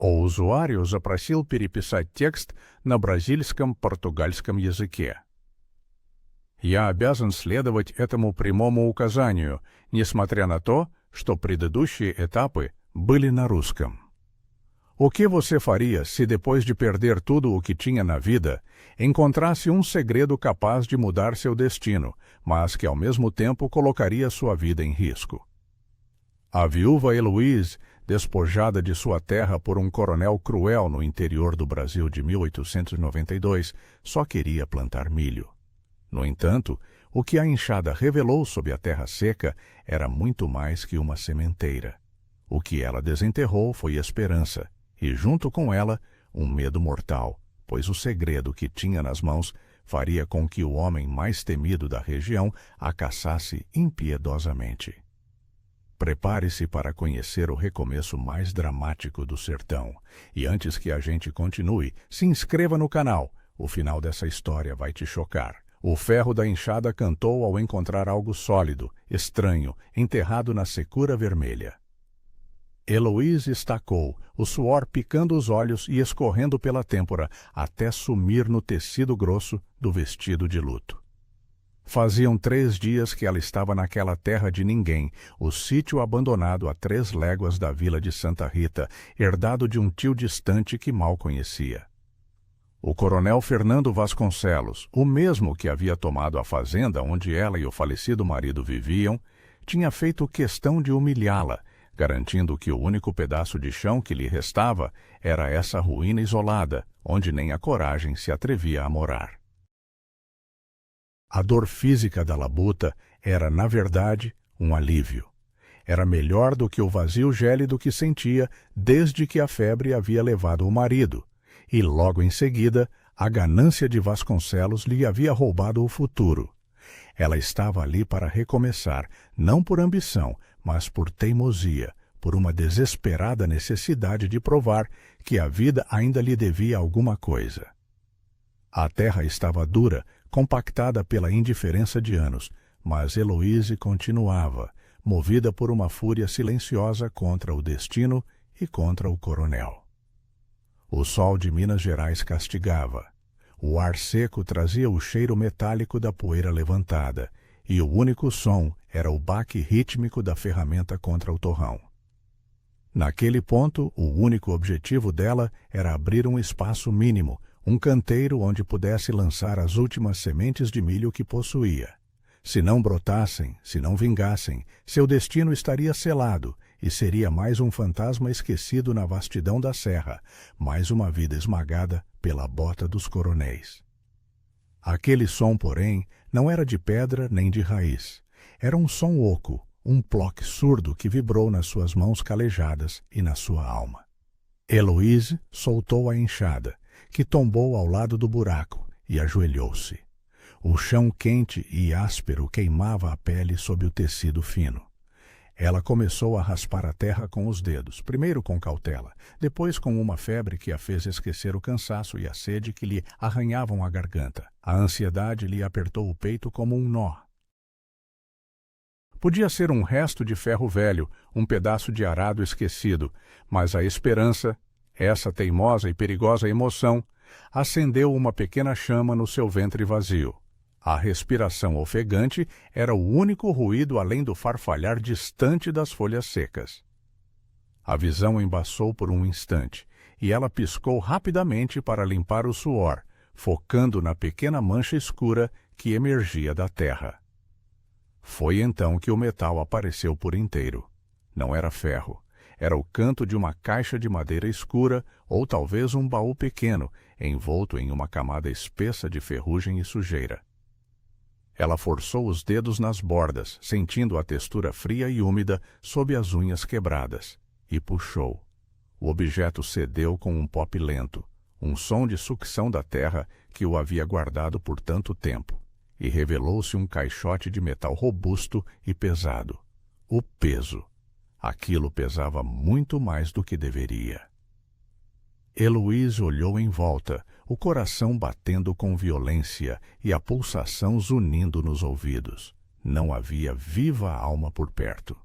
O usuário запросил переписать текст на бразильском-португальском языке. Я обязан следовать этому прямому указанию, несмотря на то, что предыдущие этапы были на rúsском. O que você faria se depois de perder tudo o que tinha na vida, encontrasse um segredo capaz de mudar seu destino, mas que ao mesmo tempo colocaria sua vida em risco? A viúva Heloise, despojada de sua terra por um coronel cruel no interior do Brasil de 1892, só queria plantar milho. No entanto, o que a enxada revelou sob a terra seca era muito mais que uma sementeira. O que ela desenterrou foi esperança, e junto com ela, um medo mortal, pois o segredo que tinha nas mãos faria com que o homem mais temido da região a caçasse impiedosamente. Prepare-se para conhecer o recomeço mais dramático do sertão. E antes que a gente continue, se inscreva no canal. O final dessa história vai te chocar. O ferro da enxada cantou ao encontrar algo sólido, estranho, enterrado na secura vermelha. Heloise estacou, o suor picando os olhos e escorrendo pela têmpora, até sumir no tecido grosso do vestido de luto. Faziam 3 dias que ela estava naquela terra de ninguém, o sítio abandonado a 3 léguas da vila de Santa Rita, herdado de um tio distante que mal conhecia. O coronel Fernando Vasconcelos, o mesmo que havia tomado a fazenda onde ela e o falecido marido viviam, tinha feito questão de humilhá-la, garantindo que o único pedaço de chão que lhe restava era essa ruína isolada, onde nem a coragem se atrevia a morar. A dor física da labuta era, na verdade, um alívio. Era melhor do que o vazio gélido que sentia desde que a febre havia levado o marido, e logo em seguida a ganância de Vasconcelos lhe havia roubado o futuro. Ela estava ali para recomeçar, não por ambição, mas por teimosia, por uma desesperada necessidade de provar que a vida ainda lhe devia alguma coisa. A terra estava dura, compactada pela indiferença de anos, mas Heloise continuava, movida por uma fúria silenciosa contra o destino e contra o coronel. O sol de Minas Gerais castigava. O ar seco trazia o cheiro metálico da poeira levantada, e o único som era o baque rítmico da ferramenta contra o torrão. Naquele ponto, o único objetivo dela era abrir um espaço mínimo, um canteiro onde pudesse lançar as últimas sementes de milho que possuía. Se não brotassem, se não vingassem, seu destino estaria selado e seria mais um fantasma esquecido na vastidão da serra, mais uma vida esmagada pela bota dos coronéis. Aquele som, porém, não era de pedra nem de raiz. Era um som oco, um ploque surdo que vibrou nas suas mãos calejadas e na sua alma. Heloise soltou a enxada, que tombou ao lado do buraco, e ajoelhou-se. O chão quente e áspero queimava a pele sob o tecido fino. Ela começou a raspar a terra com os dedos, primeiro com cautela, depois com uma febre que a fez esquecer o cansaço e a sede que lhe arranhavam a garganta. A ansiedade lhe apertou o peito como um nó. Podia ser um resto de ferro velho, um pedaço de arado esquecido, mas a esperança, essa teimosa e perigosa emoção, acendeu uma pequena chama no seu ventre vazio. A respiração ofegante era o único ruído além do farfalhar distante das folhas secas. A visão embaçou por um instante, e ela piscou rapidamente para limpar o suor, focando na pequena mancha escura que emergia da terra. Foi então que o metal apareceu por inteiro. Não era ferro. Era o canto de uma caixa de madeira escura ou talvez um baú pequeno, envolto em uma camada espessa de ferrugem e sujeira. Ela forçou os dedos nas bordas, sentindo a textura fria e úmida sob as unhas quebradas, e puxou. O objeto cedeu com um pop lento, um som de sucção da terra que o havia guardado por tanto tempo, e revelou-se um caixote de metal robusto e pesado. O peso. Aquilo pesava muito mais do que deveria. Heloise olhou em volta, o coração batendo com violência e a pulsação zunindo nos ouvidos. Não havia viva alma por perto.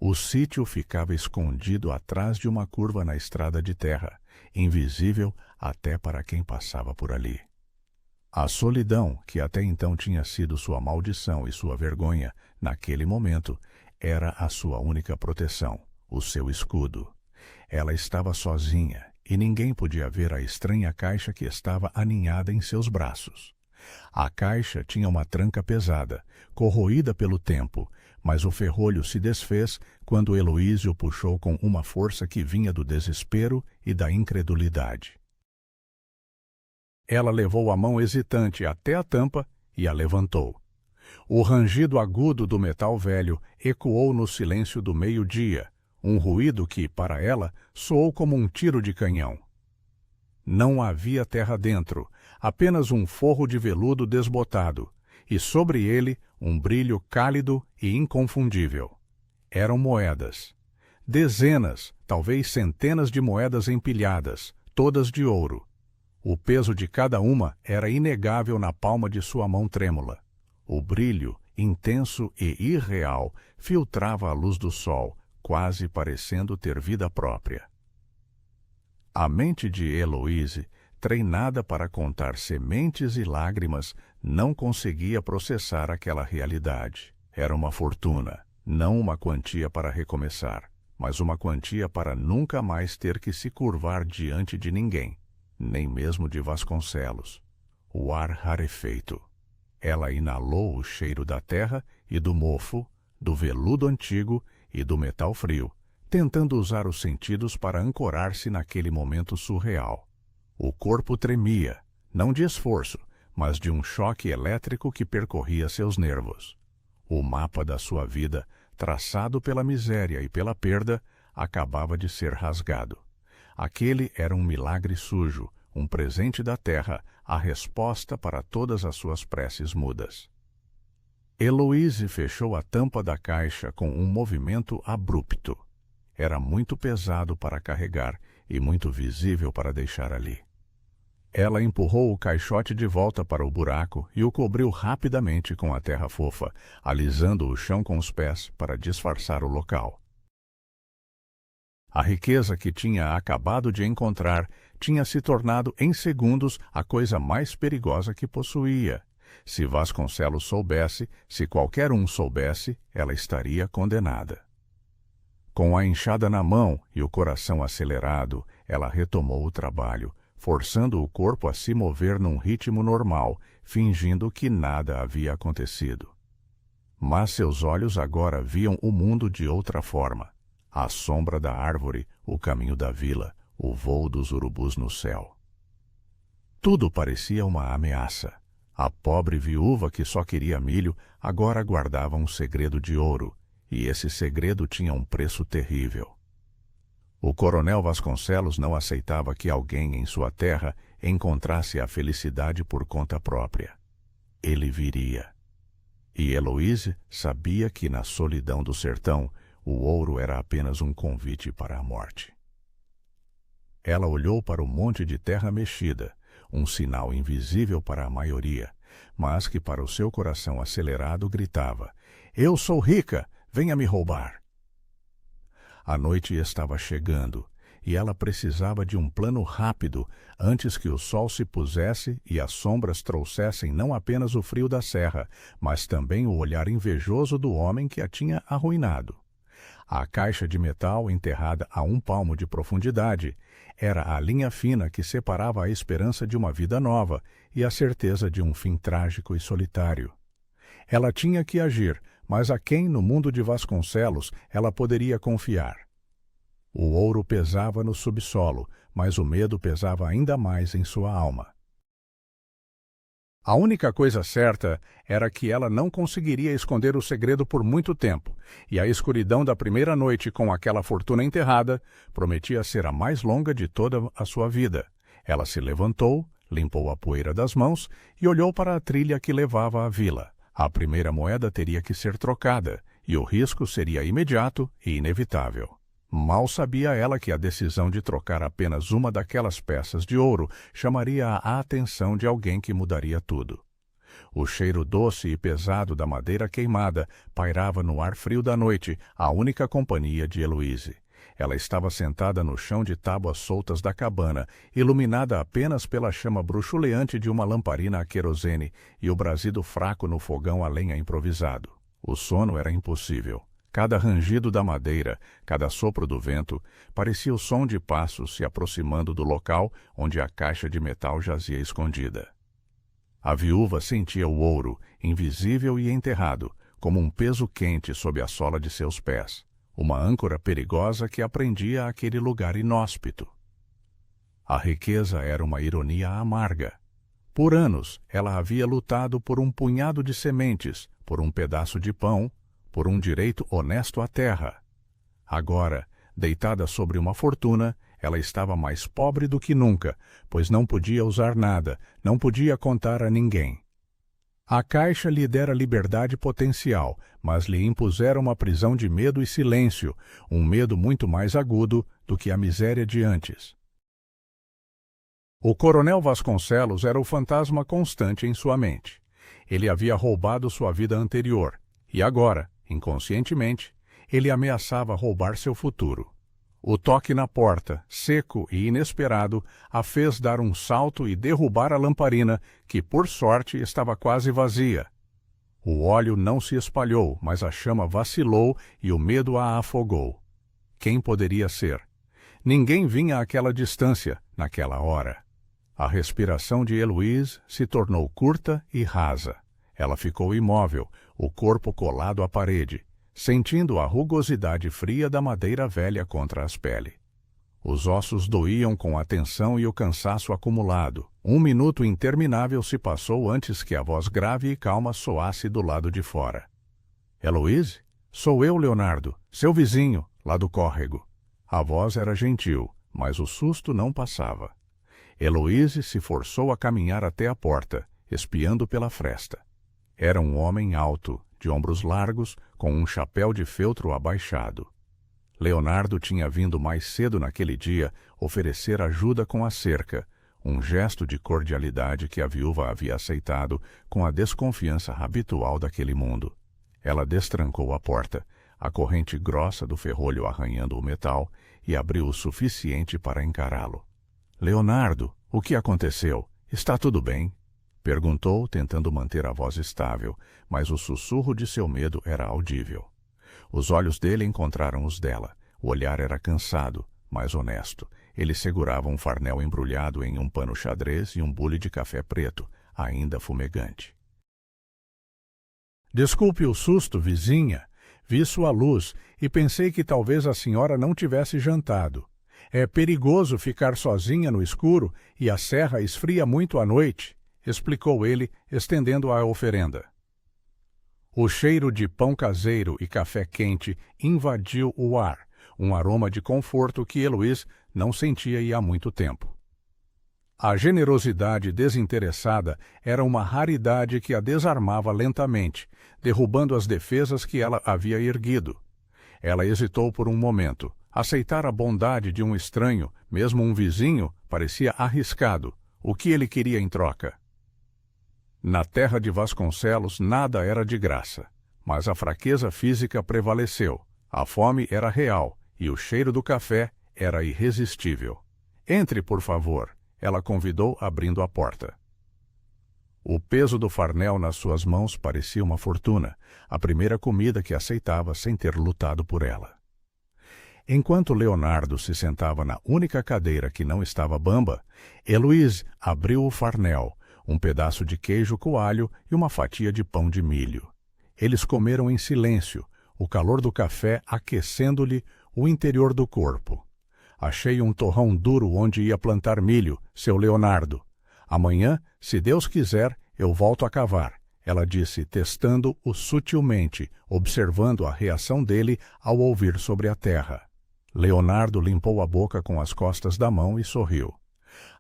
O sítio ficava escondido atrás de uma curva na estrada de terra, invisível até para quem passava por ali. A solidão, que até então tinha sido sua maldição e sua vergonha, naquele momento, era a sua única proteção, o seu escudo. Ela estava sozinha, e ninguém podia ver a estranha caixa que estava aninhada em seus braços. A caixa tinha uma tranca pesada, corroída pelo tempo, mas o ferrolho se desfez quando Heloísa o puxou com uma força que vinha do desespero e da incredulidade. Ela levou a mão hesitante até a tampa e a levantou. O rangido agudo do metal velho ecoou no silêncio do meio-dia, um ruído que, para ela, soou como um tiro de canhão. Não havia terra dentro, apenas um forro de veludo desbotado, e sobre ele um brilho cálido e inconfundível. Eram moedas. Dezenas, talvez centenas de moedas empilhadas, todas de ouro. O peso de cada uma era inegável na palma de sua mão trêmula. O brilho, intenso e irreal, filtrava a luz do sol, quase parecendo ter vida própria. A mente de Heloísa, treinada para contar sementes e lágrimas, não conseguia processar aquela realidade. Era uma fortuna, não uma quantia para recomeçar, mas uma quantia para nunca mais ter que se curvar diante de ninguém, nem mesmo de Vasconcelos. O ar rarefeito. Ela inalou o cheiro da terra e do mofo, do veludo antigo e do metal frio, tentando usar os sentidos para ancorar-se naquele momento surreal. O corpo tremia, não de esforço, mas de um choque elétrico que percorria seus nervos. O mapa da sua vida, traçado pela miséria e pela perda, acabava de ser rasgado. Aquele era um milagre sujo, um presente da terra, a resposta para todas as suas preces mudas. Heloísa fechou a tampa da caixa com um movimento abrupto. Era muito pesado para carregar e muito visível para deixar ali. Ela empurrou o caixote de volta para o buraco e o cobriu rapidamente com a terra fofa, alisando o chão com os pés para disfarçar o local. A riqueza que tinha acabado de encontrar tinha se tornado em segundos a coisa mais perigosa que possuía. Se Vasconcelos soubesse, se qualquer um soubesse, ela estaria condenada. Com a enxada na mão e o coração acelerado, ela retomou o trabalho, forçando o corpo a se mover num ritmo normal, fingindo que nada havia acontecido. Mas seus olhos agora viam o mundo de outra forma. A sombra da árvore, o caminho da vila, o voo dos urubus no céu. Tudo parecia uma ameaça. A pobre viúva que só queria milho agora guardava um segredo de ouro, e esse segredo tinha um preço terrível. O coronel Vasconcelos não aceitava que alguém em sua terra encontrasse a felicidade por conta própria. Ele viria. E Heloísa sabia que na solidão do sertão o ouro era apenas um convite para a morte. Ela olhou para o monte de terra mexida, um sinal invisível para a maioria, mas que para o seu coração acelerado gritava: "Eu sou rica, venha me roubar!" A noite estava chegando, e ela precisava de um plano rápido antes que o sol se pusesse e as sombras trouxessem não apenas o frio da serra, mas também o olhar invejoso do homem que a tinha arruinado. A caixa de metal, enterrada a 1 palmo de profundidade, era a linha fina que separava a esperança de uma vida nova e a certeza de um fim trágico e solitário. Ela tinha que agir, mas a quem no mundo de Vasconcelos ela poderia confiar? O ouro pesava no subsolo, mas o medo pesava ainda mais em sua alma. A única coisa certa era que ela não conseguiria esconder o segredo por muito tempo, e a escuridão da primeira noite com aquela fortuna enterrada prometia ser a mais longa de toda a sua vida. Ela se levantou, limpou a poeira das mãos e olhou para a trilha que levava à vila. A primeira moeda teria que ser trocada, e o risco seria imediato e inevitável. Mal sabia ela que a decisão de trocar apenas uma daquelas peças de ouro chamaria a atenção de alguém que mudaria tudo. O cheiro doce e pesado da madeira queimada pairava no ar frio da noite, a única companhia de Heloíse. Ela estava sentada no chão de tábuas soltas da cabana, iluminada apenas pela chama bruxuleante de uma lamparina a querosene e o brasido fraco no fogão a lenha improvisado. O sono era impossível. Cada rangido da madeira, cada sopro do vento, parecia o som de passos se aproximando do local onde a caixa de metal jazia escondida. A viúva sentia o ouro, invisível e enterrado, como um peso quente sob a sola de seus pés, uma âncora perigosa que a prendia àquele lugar inóspito. A riqueza era uma ironia amarga. Por anos, ela havia lutado por um punhado de sementes, por um pedaço de pão, por um direito honesto à terra. Agora, deitada sobre uma fortuna, ela estava mais pobre do que nunca, pois não podia usar nada, não podia contar a ninguém. A caixa lhe dera liberdade potencial, mas lhe impuseram uma prisão de medo e silêncio, um medo muito mais agudo do que a miséria de antes. O coronel Vasconcelos era o fantasma constante em sua mente. Ele havia roubado sua vida anterior, e agora, inconscientemente, ele ameaçava roubar seu futuro. O toque na porta, seco e inesperado, a fez dar um salto e derrubar a lamparina, que, por sorte, estava quase vazia. O óleo não se espalhou, mas a chama vacilou e o medo a afogou. Quem poderia ser? Ninguém vinha àquela distância, naquela hora. A respiração de Heloíse se tornou curta e rasa. Ela ficou imóvel, o corpo colado à parede, sentindo a rugosidade fria da madeira velha contra as peles. Os ossos doíam com a tensão e o cansaço acumulado. Um minuto interminável se passou antes que a voz grave e calma soasse do lado de fora. Heloíse? Sou eu, Leonardo, seu vizinho, lá do córrego. A voz era gentil, mas o susto não passava. Heloíse se forçou a caminhar até a porta, espiando pela fresta. Era um homem alto, de ombros largos, com um chapéu de feltro abaixado. Leonardo tinha vindo mais cedo naquele dia oferecer ajuda com a cerca, um gesto de cordialidade que a viúva havia aceitado com a desconfiança habitual daquele mundo. Ela destrancou a porta, a corrente grossa do ferrolho arranhando o metal, e abriu o suficiente para encará-lo. Leonardo, o que aconteceu? Está tudo bem? Perguntou, tentando manter a voz estável, mas o sussurro de seu medo era audível. Os olhos dele encontraram os dela. O olhar era cansado, mas honesto. Ele segurava um farnel embrulhado em um pano xadrez e um bule de café preto, ainda fumegante. Desculpe o susto, vizinha. Vi sua luz e pensei que talvez a senhora não tivesse jantado. É perigoso ficar sozinha no escuro e a serra esfria muito à noite, explicou ele, estendendo a oferenda. O cheiro de pão caseiro e café quente invadiu o ar, um aroma de conforto que Heloíse não sentia há muito tempo. A generosidade desinteressada era uma raridade que a desarmava lentamente, derrubando as defesas que ela havia erguido. Ela hesitou por um momento. Aceitar a bondade de um estranho, mesmo um vizinho, parecia arriscado. O que ele queria em troca? Na terra de Vasconcelos nada era de graça, mas a fraqueza física prevaleceu. A fome era real e o cheiro do café era irresistível. Entre, por favor, ela convidou, abrindo a porta. O peso do farnel nas suas mãos parecia uma fortuna, a primeira comida que aceitava sem ter lutado por ela. Enquanto Leonardo se sentava na única cadeira que não estava bamba, Heloíse abriu o farnel, um pedaço de queijo coalho e uma fatia de pão de milho. Eles comeram em silêncio, o calor do café aquecendo-lhe o interior do corpo. Achei um torrão duro onde ia plantar milho, seu Leonardo. Amanhã, se Deus quiser, eu volto a cavar, ela disse, testando-o sutilmente, observando a reação dele ao ouvir sobre a terra. Leonardo limpou a boca com as costas da mão e sorriu.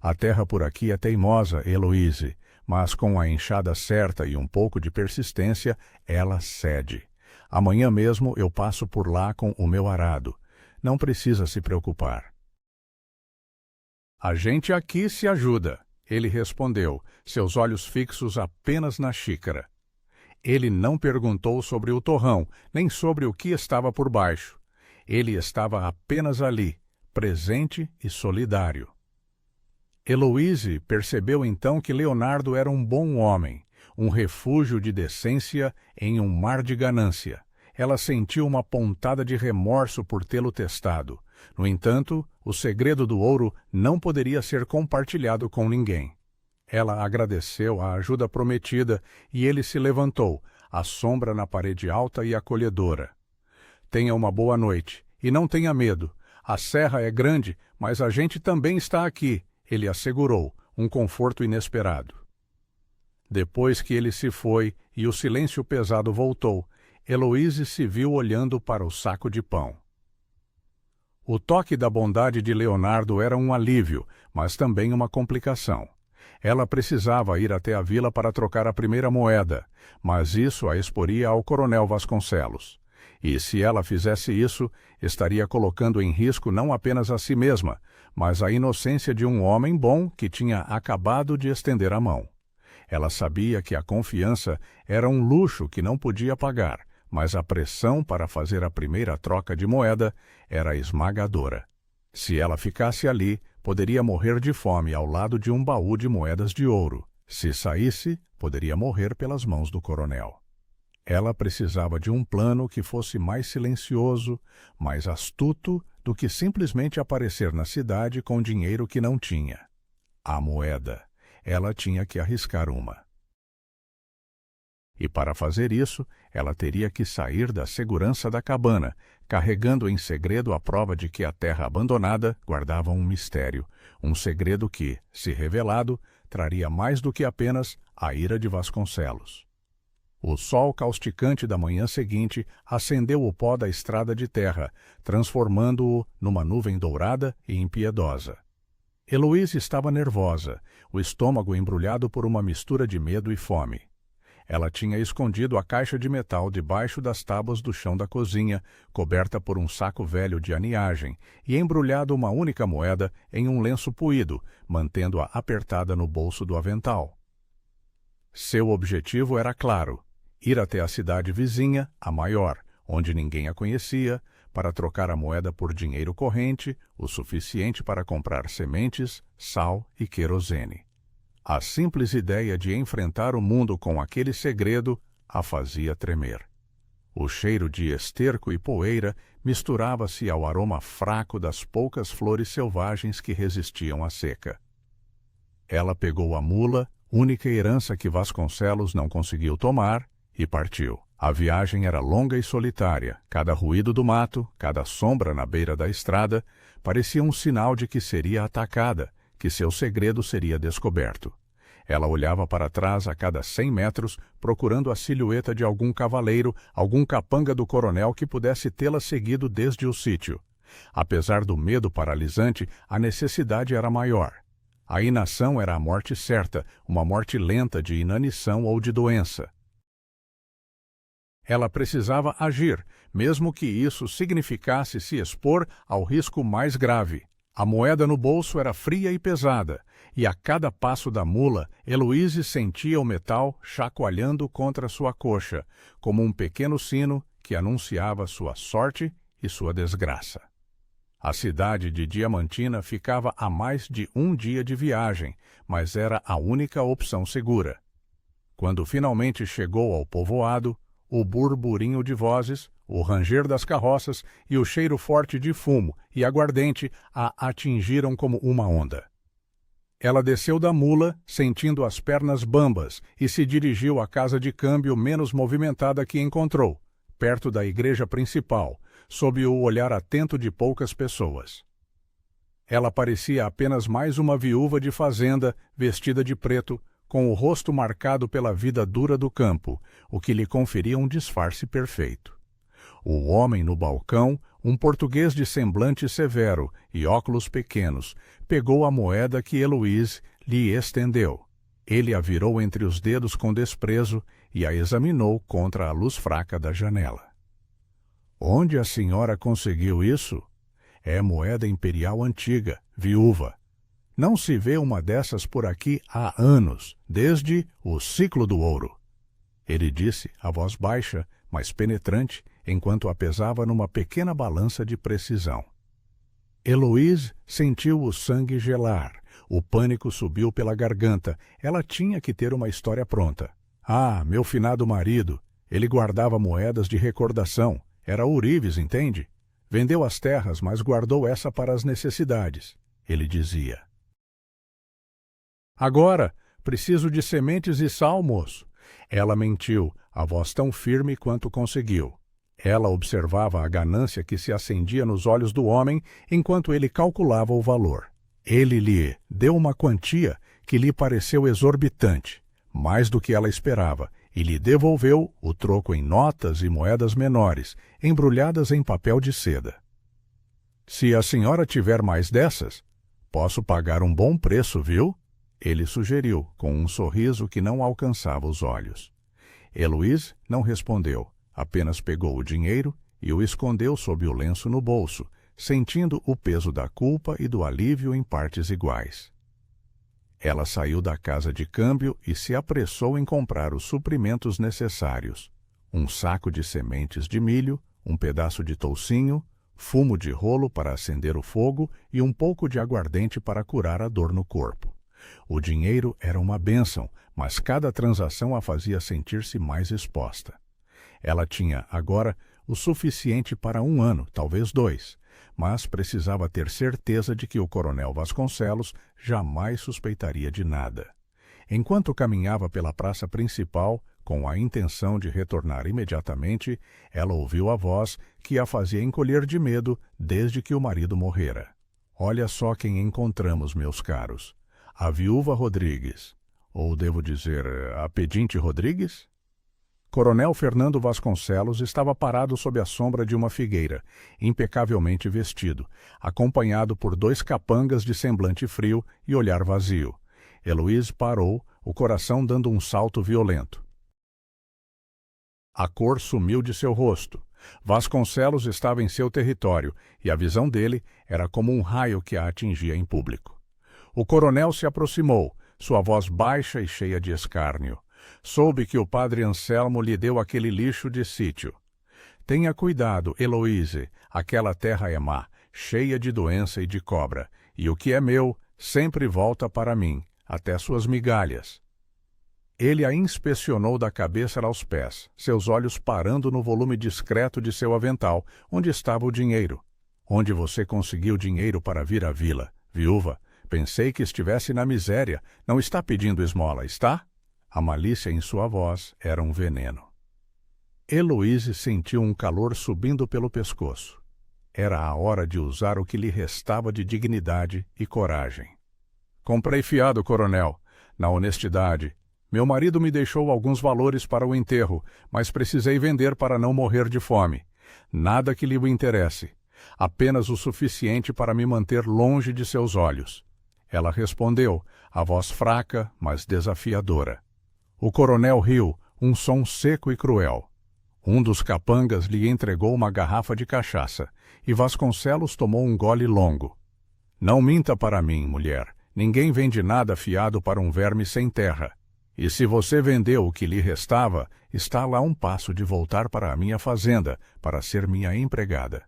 A terra por aqui é teimosa, Heloíse, mas com a enxada certa e um pouco de persistência, ela cede. Amanhã mesmo eu passo por lá com o meu arado. Não precisa se preocupar. A gente aqui se ajuda. Ele respondeu, seus olhos fixos apenas na xícara. Ele não perguntou sobre o torrão, nem sobre o que estava por baixo. Ele estava apenas ali, presente e solidário. Heloíse percebeu então que Leonardo era um bom homem, um refúgio de decência em um mar de ganância. Ela sentiu uma pontada de remorso por tê-lo testado. No entanto, o segredo do ouro não poderia ser compartilhado com ninguém. Ela agradeceu a ajuda prometida e ele se levantou, a sombra na parede alta e acolhedora. Tenha uma boa noite e não tenha medo. A serra é grande, mas a gente também está aqui, ele assegurou, um conforto inesperado. Depois que ele se foi e o silêncio pesado voltou, Heloíse se viu olhando para o saco de pão. O toque da bondade de Leonardo era um alívio, mas também uma complicação. Ela precisava ir até a vila para trocar a primeira moeda, mas isso a exporia ao coronel Vasconcelos. E se ela fizesse isso, estaria colocando em risco não apenas a si mesma, mas a inocência de um homem bom que tinha acabado de estender a mão. Ela sabia que a confiança era um luxo que não podia pagar, mas a pressão para fazer a primeira troca de moeda era esmagadora. Se ela ficasse ali, poderia morrer de fome ao lado de um baú de moedas de ouro. Se saísse, poderia morrer pelas mãos do coronel. Ela precisava de um plano que fosse mais silencioso, mais astuto do que simplesmente aparecer na cidade com dinheiro que não tinha. A moeda. Ela tinha que arriscar uma. E para fazer isso, ela teria que sair da segurança da cabana, carregando em segredo a prova de que a terra abandonada guardava um mistério, um segredo que, se revelado, traria mais do que apenas a ira de Vasconcelos. O sol causticante da manhã seguinte acendeu o pó da estrada de terra, transformando-o numa nuvem dourada e impiedosa. Heloíse estava nervosa, o estômago embrulhado por uma mistura de medo e fome. Ela tinha escondido a caixa de metal debaixo das tábuas do chão da cozinha, coberta por um saco velho de aniagem, e embrulhado uma única moeda em um lenço puído, mantendo-a apertada no bolso do avental. Seu objetivo era claro: ir até a cidade vizinha, a maior, onde ninguém a conhecia, para trocar a moeda por dinheiro corrente, o suficiente para comprar sementes, sal e querosene. A simples ideia de enfrentar o mundo com aquele segredo a fazia tremer. O cheiro de esterco e poeira misturava-se ao aroma fraco das poucas flores selvagens que resistiam à seca. Ela pegou a mula, única herança que Vasconcelos não conseguiu tomar, e partiu. A viagem era longa e solitária. Cada ruído do mato, cada sombra na beira da estrada, parecia um sinal de que seria atacada, que seu segredo seria descoberto. Ela olhava para trás a cada 100 metros, procurando a silhueta de algum cavaleiro, algum capanga do coronel que pudesse tê-la seguido desde o sítio. Apesar do medo paralisante, a necessidade era maior. A inação era a morte certa, uma morte lenta de inanição ou de doença. Ela precisava agir, mesmo que isso significasse se expor ao risco mais grave. A moeda no bolso era fria e pesada, e a cada passo da mula, Heloíse sentia o metal chacoalhando contra sua coxa, como um pequeno sino que anunciava sua sorte e sua desgraça. A cidade de Diamantina ficava a mais de um dia de viagem, mas era a única opção segura. Quando finalmente chegou ao povoado, o burburinho de vozes, o ranger das carroças e o cheiro forte de fumo e aguardente a atingiram como uma onda. Ela desceu da mula, sentindo as pernas bambas, e se dirigiu à casa de câmbio menos movimentada que encontrou, perto da igreja principal, sob o olhar atento de poucas pessoas. Ela parecia apenas mais uma viúva de fazenda, vestida de preto, com o rosto marcado pela vida dura do campo, o que lhe conferia um disfarce perfeito. O homem no balcão, um português de semblante severo e óculos pequenos, pegou a moeda que Heloíse lhe estendeu. Ele a virou entre os dedos com desprezo e a examinou contra a luz fraca da janela. "Onde a senhora conseguiu isso?" "É moeda imperial antiga, viúva." Não se vê uma dessas por aqui há anos, desde o ciclo do ouro. Ele disse, a voz baixa, mas penetrante, enquanto a pesava numa pequena balança de precisão. Heloise sentiu o sangue gelar. O pânico subiu pela garganta. Ela tinha que ter uma história pronta. Ah, meu finado marido. Ele guardava moedas de recordação. Era ourives, entende? Vendeu as terras, mas guardou essa para as necessidades. Ele dizia. Agora, preciso de sementes e sal, moço. Ela mentiu, a voz tão firme quanto conseguiu. Ela observava a ganância que se acendia nos olhos do homem enquanto ele calculava o valor. Ele lhe deu uma quantia que lhe pareceu exorbitante, mais do que ela esperava, e lhe devolveu o troco em notas e moedas menores, embrulhadas em papel de seda. Se a senhora tiver mais dessas, posso pagar um bom preço, viu? Ele sugeriu, com um sorriso que não alcançava os olhos. Heloise não respondeu. Apenas pegou o dinheiro e o escondeu sob o lenço no bolso, sentindo o peso da culpa e do alívio em partes iguais. Ela saiu da casa de câmbio e se apressou em comprar os suprimentos necessários: um saco de sementes de milho, um pedaço de toucinho, fumo de rolo para acender o fogo e um pouco de aguardente para curar a dor no corpo. O dinheiro era uma bênção, mas cada transação a fazia sentir-se mais exposta. Ela tinha, agora, o suficiente para 1 ano, talvez 2, mas precisava ter certeza de que o coronel Vasconcelos jamais suspeitaria de nada. Enquanto caminhava pela praça principal, com a intenção de retornar imediatamente, ela ouviu a voz que a fazia encolher de medo desde que o marido morrera. Olha só quem encontramos, meus caros. A viúva Rodrigues. Ou devo dizer, a pedinte Rodrigues? Coronel Fernando Vasconcelos estava parado sob a sombra de uma figueira, impecavelmente vestido, acompanhado por 2 capangas de semblante frio e olhar vazio. Heloise parou, o coração dando um salto violento. A cor sumiu de seu rosto. Vasconcelos estava em seu território, e a visão dele era como um raio que a atingia em público. O coronel se aproximou, sua voz baixa e cheia de escárnio. Soube que o padre Anselmo lhe deu aquele lixo de sítio. Tenha cuidado, Heloise, aquela terra é má, cheia de doença e de cobra, e o que é meu sempre volta para mim, até suas migalhas. Ele a inspecionou da cabeça aos pés, seus olhos parando no volume discreto de seu avental, onde estava o dinheiro. Onde você conseguiu dinheiro para vir à vila, viúva? Pensei que estivesse na miséria. Não está pedindo esmola, está? A malícia em sua voz era um veneno. Heloise sentiu um calor subindo pelo pescoço. Era a hora de usar o que lhe restava de dignidade e coragem. Comprei fiado, coronel, na honestidade. Meu marido me deixou alguns valores para o enterro, mas precisei vender para não morrer de fome. Nada que lhe interesse. Apenas o suficiente para me manter longe de seus olhos. Ela respondeu, a voz fraca, mas desafiadora. O coronel riu, um som seco e cruel. Um dos capangas lhe entregou uma garrafa de cachaça, e Vasconcelos tomou um gole longo. Não minta para mim, mulher. Ninguém vende nada fiado para um verme sem terra. E se você vendeu o que lhe restava, está lá um passo de voltar para a minha fazenda, para ser minha empregada.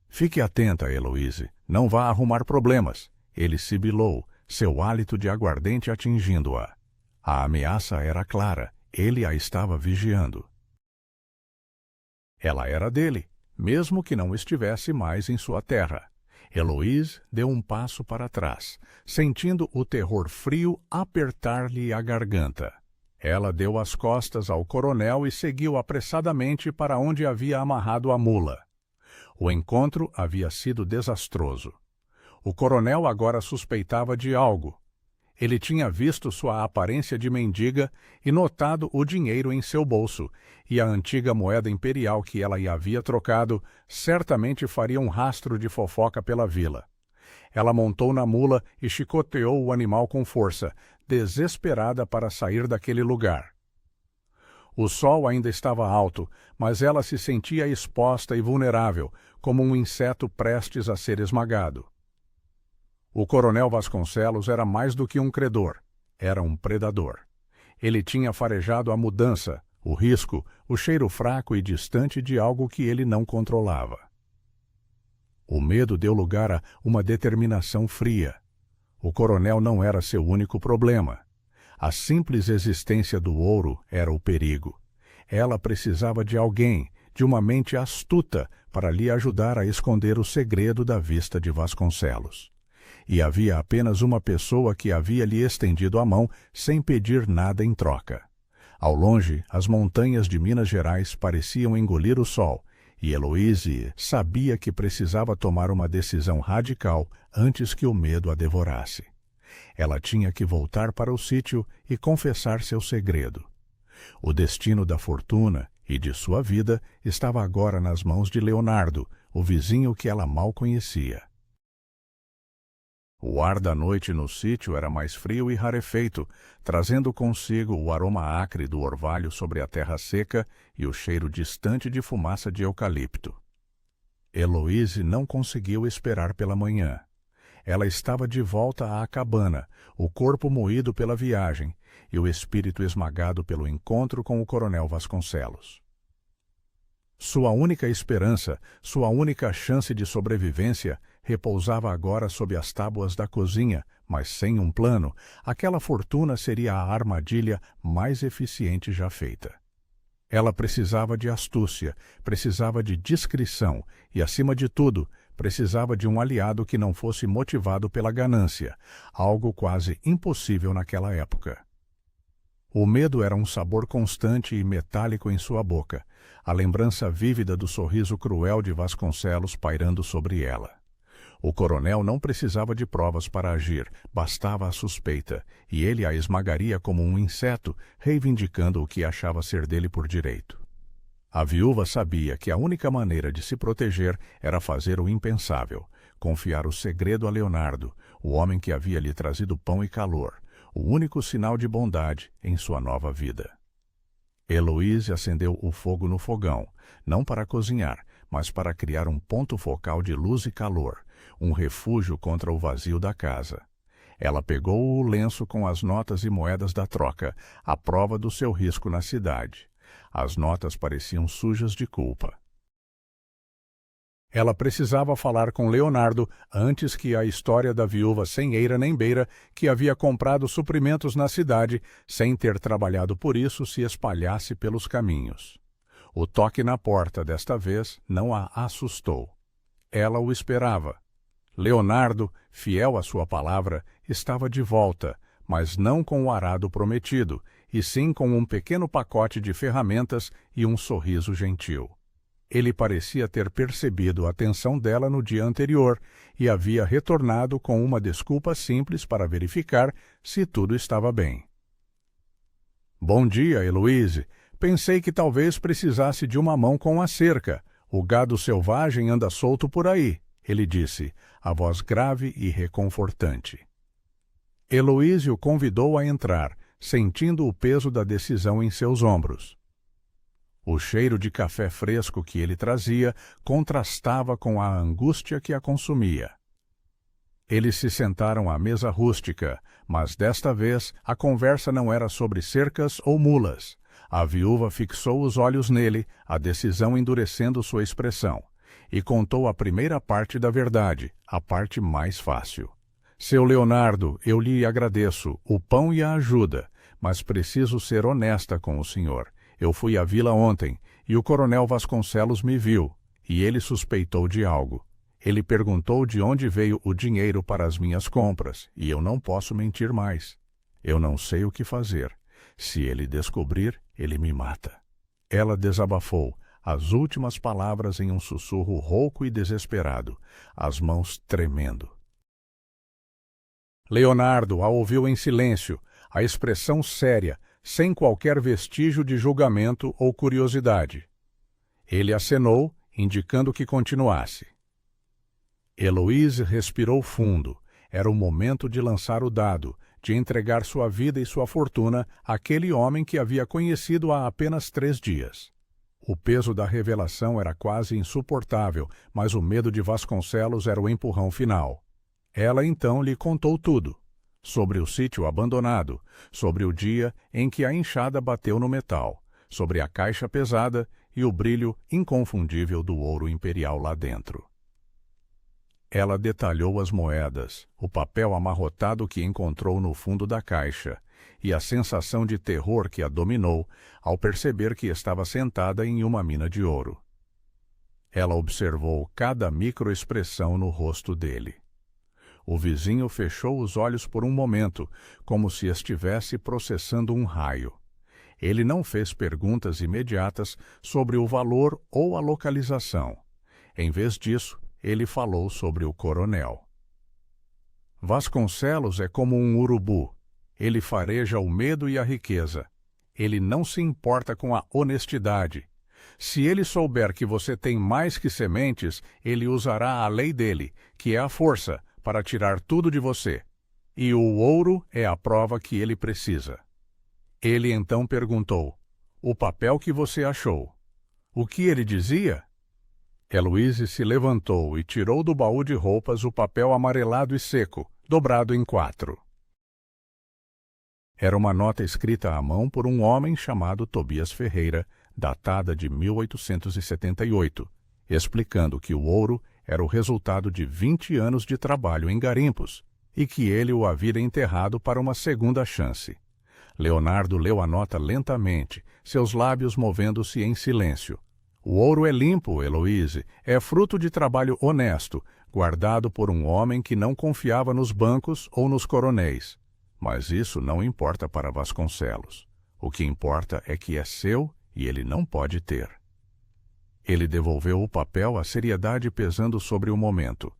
Fique atenta, Heloise. Não vá arrumar problemas. Ele sibilou, seu hálito de aguardente atingindo-a. A ameaça era clara. Ele a estava vigiando. Ela era dele, mesmo que não estivesse mais em sua terra. Heloise deu um passo para trás, sentindo o terror frio apertar-lhe a garganta. Ela deu as costas ao coronel e seguiu apressadamente para onde havia amarrado a mula. O encontro havia sido desastroso. O coronel agora suspeitava de algo. Ele tinha visto sua aparência de mendiga e notado o dinheiro em seu bolso, e a antiga moeda imperial que ela lhe havia trocado certamente faria um rastro de fofoca pela vila. Ela montou na mula e chicoteou o animal com força, desesperada para sair daquele lugar. O sol ainda estava alto, mas ela se sentia exposta e vulnerável, como um inseto prestes a ser esmagado. O coronel Vasconcelos era mais do que um credor, era um predador. Ele tinha farejado a mudança, o risco, o cheiro fraco e distante de algo que ele não controlava. O medo deu lugar a uma determinação fria. O coronel não era seu único problema. A simples existência do ouro era o perigo. Ela precisava de alguém, de uma mente astuta, para lhe ajudar a esconder o segredo da vista de Vasconcelos. E havia apenas uma pessoa que havia lhe estendido a mão sem pedir nada em troca. Ao longe, as montanhas de Minas Gerais pareciam engolir o sol, e Heloíse sabia que precisava tomar uma decisão radical antes que o medo a devorasse. Ela tinha que voltar para o sítio e confessar seu segredo. O destino da fortuna e de sua vida estava agora nas mãos de Leonardo, o vizinho que ela mal conhecia. O ar da noite no sítio era mais frio e rarefeito, trazendo consigo o aroma acre do orvalho sobre a terra seca e o cheiro distante de fumaça de eucalipto. Heloíse não conseguiu esperar pela manhã. Ela estava de volta à cabana, o corpo moído pela viagem e o espírito esmagado pelo encontro com o coronel Vasconcelos. Sua única esperança, sua única chance de sobrevivência, repousava agora sob as tábuas da cozinha, mas sem um plano, aquela fortuna seria a armadilha mais eficiente já feita. Ela precisava de astúcia, precisava de discrição e, acima de tudo, precisava de um aliado que não fosse motivado pela ganância, algo quase impossível naquela época. O medo era um sabor constante e metálico em sua boca, a lembrança vívida do sorriso cruel de Vasconcelos pairando sobre ela. O coronel não precisava de provas para agir, bastava a suspeita, e ele a esmagaria como um inseto, reivindicando o que achava ser dele por direito. A viúva sabia que a única maneira de se proteger era fazer o impensável, confiar o segredo a Leonardo, o homem que havia lhe trazido pão e calor, o único sinal de bondade em sua nova vida. Heloíse acendeu o fogo no fogão, não para cozinhar, mas para criar um ponto focal de luz e calor, um refúgio contra o vazio da casa. Ela pegou o lenço com as notas e moedas da troca, a prova do seu risco na cidade. As notas pareciam sujas de culpa. Ela precisava falar com Leonardo antes que a história da viúva sem eira nem beira, que havia comprado suprimentos na cidade, sem ter trabalhado por isso, se espalhasse pelos caminhos. O toque na porta, desta vez, não a assustou. Ela o esperava. Leonardo, fiel à sua palavra, estava de volta, mas não com o arado prometido, e sim com um pequeno pacote de ferramentas e um sorriso gentil. Ele parecia ter percebido a tensão dela no dia anterior e havia retornado com uma desculpa simples para verificar se tudo estava bem. Bom dia, Heloíse. Pensei que talvez precisasse de uma mão com a cerca. O gado selvagem anda solto por aí, ele disse, a voz grave e reconfortante. Heloíse o convidou a entrar, sentindo o peso da decisão em seus ombros. O cheiro de café fresco que ele trazia contrastava com a angústia que a consumia. Eles se sentaram à mesa rústica, mas desta vez a conversa não era sobre cercas ou mulas. A viúva fixou os olhos nele, a decisão endurecendo sua expressão, e contou a primeira parte da verdade, a parte mais fácil. Seu Leonardo, eu lhe agradeço o pão e a ajuda, mas preciso ser honesta com o senhor. Eu fui à vila ontem, e o coronel Vasconcelos me viu, e ele suspeitou de algo. Ele perguntou de onde veio o dinheiro para as minhas compras, e eu não posso mentir mais. Eu não sei o que fazer. Se ele descobrir, ele me mata. Ela desabafou, as últimas palavras em um sussurro rouco e desesperado, as mãos tremendo. Leonardo a ouviu em silêncio, a expressão séria, sem qualquer vestígio de julgamento ou curiosidade. Ele acenou, indicando que continuasse. Heloíse respirou fundo. Era o momento de lançar o dado, de entregar sua vida e sua fortuna àquele homem que havia conhecido há apenas 3 dias. O peso da revelação era quase insuportável, mas o medo de Vasconcelos era o empurrão final. Ela então lhe contou tudo, sobre o sítio abandonado, sobre o dia em que a enxada bateu no metal, sobre a caixa pesada e o brilho inconfundível do ouro imperial lá dentro. Ela detalhou as moedas, o papel amarrotado que encontrou no fundo da caixa e a sensação de terror que a dominou ao perceber que estava sentada em uma mina de ouro. Ela observou cada microexpressão no rosto dele. O vizinho fechou os olhos por um momento, como se estivesse processando um raio. Ele não fez perguntas imediatas sobre o valor ou a localização. Em vez disso, ele falou sobre o coronel. Vasconcelos é como um urubu. Ele fareja o medo e a riqueza. Ele não se importa com a honestidade. Se ele souber que você tem mais que sementes, ele usará a lei dele, que é a força, para tirar tudo de você. E o ouro é a prova que ele precisa. Ele então perguntou: o papel que você achou? O que ele dizia? Heloíse se levantou e tirou do baú de roupas o papel amarelado e seco, dobrado em 4. Era uma nota escrita à mão por um homem chamado Tobias Ferreira, datada de 1878, explicando que o ouro era o resultado de 20 anos de trabalho em garimpos e que ele o havia enterrado para uma segunda chance. Leonardo leu a nota lentamente, seus lábios movendo-se em silêncio. O ouro é limpo, Heloíse, é fruto de trabalho honesto, guardado por um homem que não confiava nos bancos ou nos coronéis. Mas isso não importa para Vasconcelos. O que importa é que é seu e ele não pode ter. Ele devolveu o papel, a seriedade pesando sobre o momento.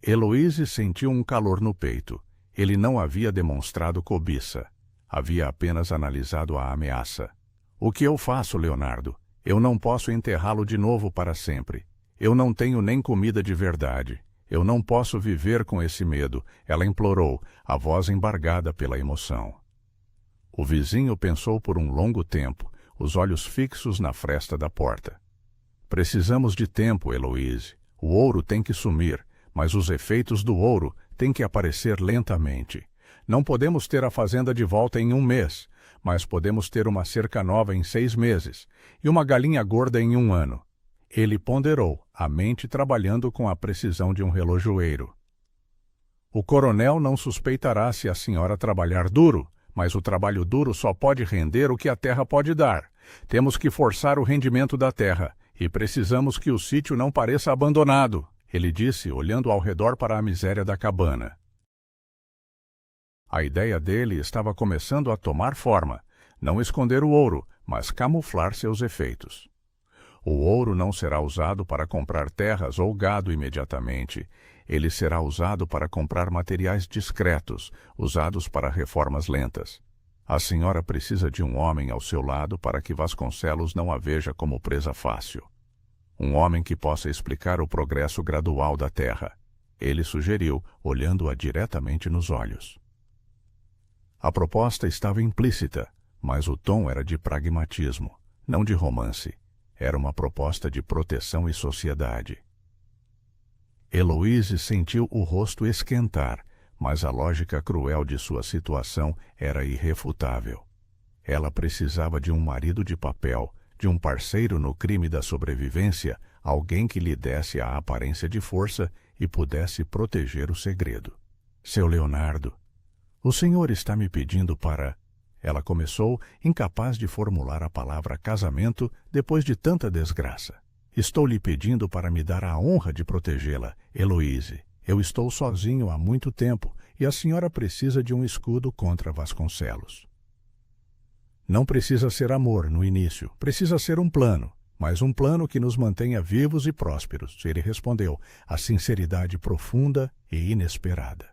Heloíse sentiu um calor no peito. Ele não havia demonstrado cobiça. Havia apenas analisado a ameaça. O que eu faço, Leonardo? Eu não posso enterrá-lo de novo para sempre. Eu não tenho nem comida de verdade. Eu não posso viver com esse medo, ela implorou, a voz embargada pela emoção. O vizinho pensou por um longo tempo, os olhos fixos na fresta da porta. Precisamos de tempo, Heloíse. O ouro tem que sumir, mas os efeitos do ouro têm que aparecer lentamente. Não podemos ter a fazenda de volta em 1 mês, mas podemos ter uma cerca nova em 6 meses e uma galinha gorda em 1 ano. Ele ponderou, a mente trabalhando com a precisão de um relojoeiro. O coronel não suspeitará se a senhora trabalhar duro, mas o trabalho duro só pode render o que a terra pode dar. Temos que forçar o rendimento da terra, e precisamos que o sítio não pareça abandonado, ele disse, olhando ao redor para a miséria da cabana. A ideia dele estava começando a tomar forma, não esconder o ouro, mas camuflar seus efeitos. O ouro não será usado para comprar terras ou gado imediatamente. Ele será usado para comprar materiais discretos, usados para reformas lentas. A senhora precisa de um homem ao seu lado para que Vasconcelos não a veja como presa fácil. Um homem que possa explicar o progresso gradual da terra. Ele sugeriu, olhando-a diretamente nos olhos. A proposta estava implícita, mas o tom era de pragmatismo, não de romance. Era uma proposta de proteção e sociedade. Heloíse sentiu o rosto esquentar, mas a lógica cruel de sua situação era irrefutável. Ela precisava de um marido de papel, de um parceiro no crime da sobrevivência, alguém que lhe desse a aparência de força e pudesse proteger o segredo. Seu Leonardo, o senhor está me pedindo para... Ela começou, incapaz de formular a palavra casamento depois de tanta desgraça. Estou lhe pedindo para me dar a honra de protegê-la, Heloíse. Eu estou sozinho há muito tempo e a senhora precisa de um escudo contra Vasconcelos. Não precisa ser amor no início, precisa ser um plano, mas um plano que nos mantenha vivos e prósperos, ele respondeu, a sinceridade profunda e inesperada.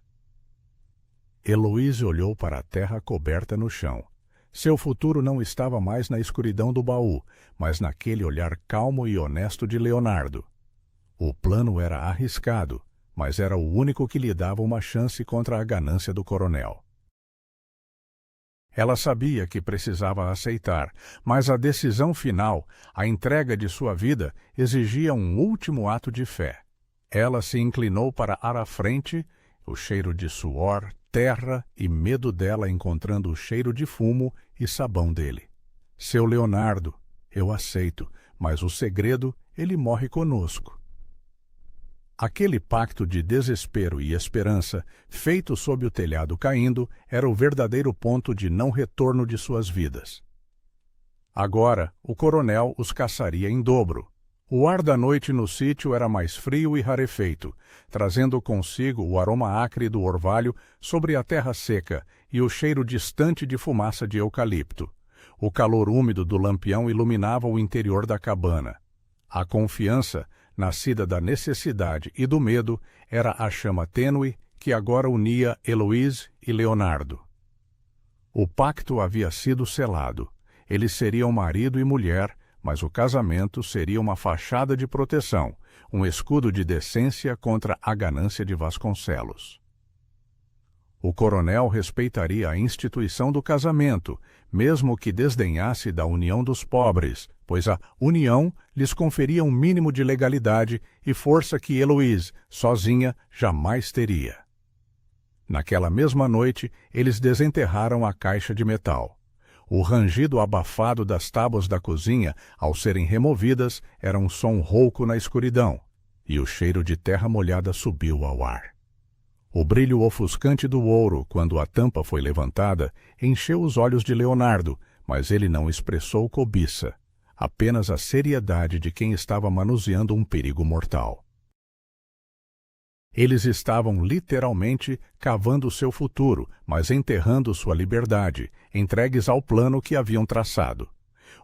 Heloíse olhou para a terra coberta no chão. Seu futuro não estava mais na escuridão do baú, mas naquele olhar calmo e honesto de Leonardo. O plano era arriscado, mas era o único que lhe dava uma chance contra a ganância do coronel. Ela sabia que precisava aceitar, mas a decisão final, a entrega de sua vida, exigia um último ato de fé. Ela se inclinou para ar à frente, o cheiro de suor, terra e medo dela encontrando o cheiro de fumo e sabão dele. Seu Leonardo, eu aceito, mas o segredo, ele morre conosco. Aquele pacto de desespero e esperança, feito sob o telhado caindo, era o verdadeiro ponto de não retorno de suas vidas. Agora, o coronel os caçaria em dobro. O ar da noite no sítio era mais frio e rarefeito, trazendo consigo o aroma acre do orvalho sobre a terra seca e o cheiro distante de fumaça de eucalipto. O calor úmido do lampião iluminava o interior da cabana. A confiança, nascida da necessidade e do medo, era a chama tênue que agora unia Heloíse e Leonardo. O pacto havia sido selado. Eles seriam marido e mulher, mas o casamento seria uma fachada de proteção, um escudo de decência contra a ganância de Vasconcelos. O coronel respeitaria a instituição do casamento, mesmo que desdenhasse da união dos pobres, pois a união lhes conferia um mínimo de legalidade e força que Heloíse, sozinha, jamais teria. Naquela mesma noite, eles desenterraram a caixa de metal. O rangido abafado das tábuas da cozinha, ao serem removidas, era um som rouco na escuridão, e o cheiro de terra molhada subiu ao ar. O brilho ofuscante do ouro, quando a tampa foi levantada, encheu os olhos de Leonardo, mas ele não expressou cobiça, apenas a seriedade de quem estava manuseando um perigo mortal. Eles estavam literalmente cavando seu futuro, mas enterrando sua liberdade, entregues ao plano que haviam traçado.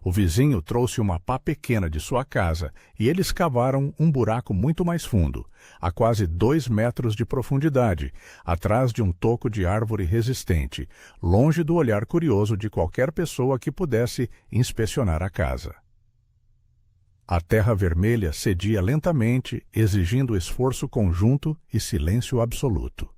O vizinho trouxe uma pá pequena de sua casa e eles cavaram um buraco muito mais fundo, a quase 2 metros de profundidade, atrás de um toco de árvore resistente, longe do olhar curioso de qualquer pessoa que pudesse inspecionar a casa. A terra vermelha cedia lentamente, exigindo esforço conjunto e silêncio absoluto.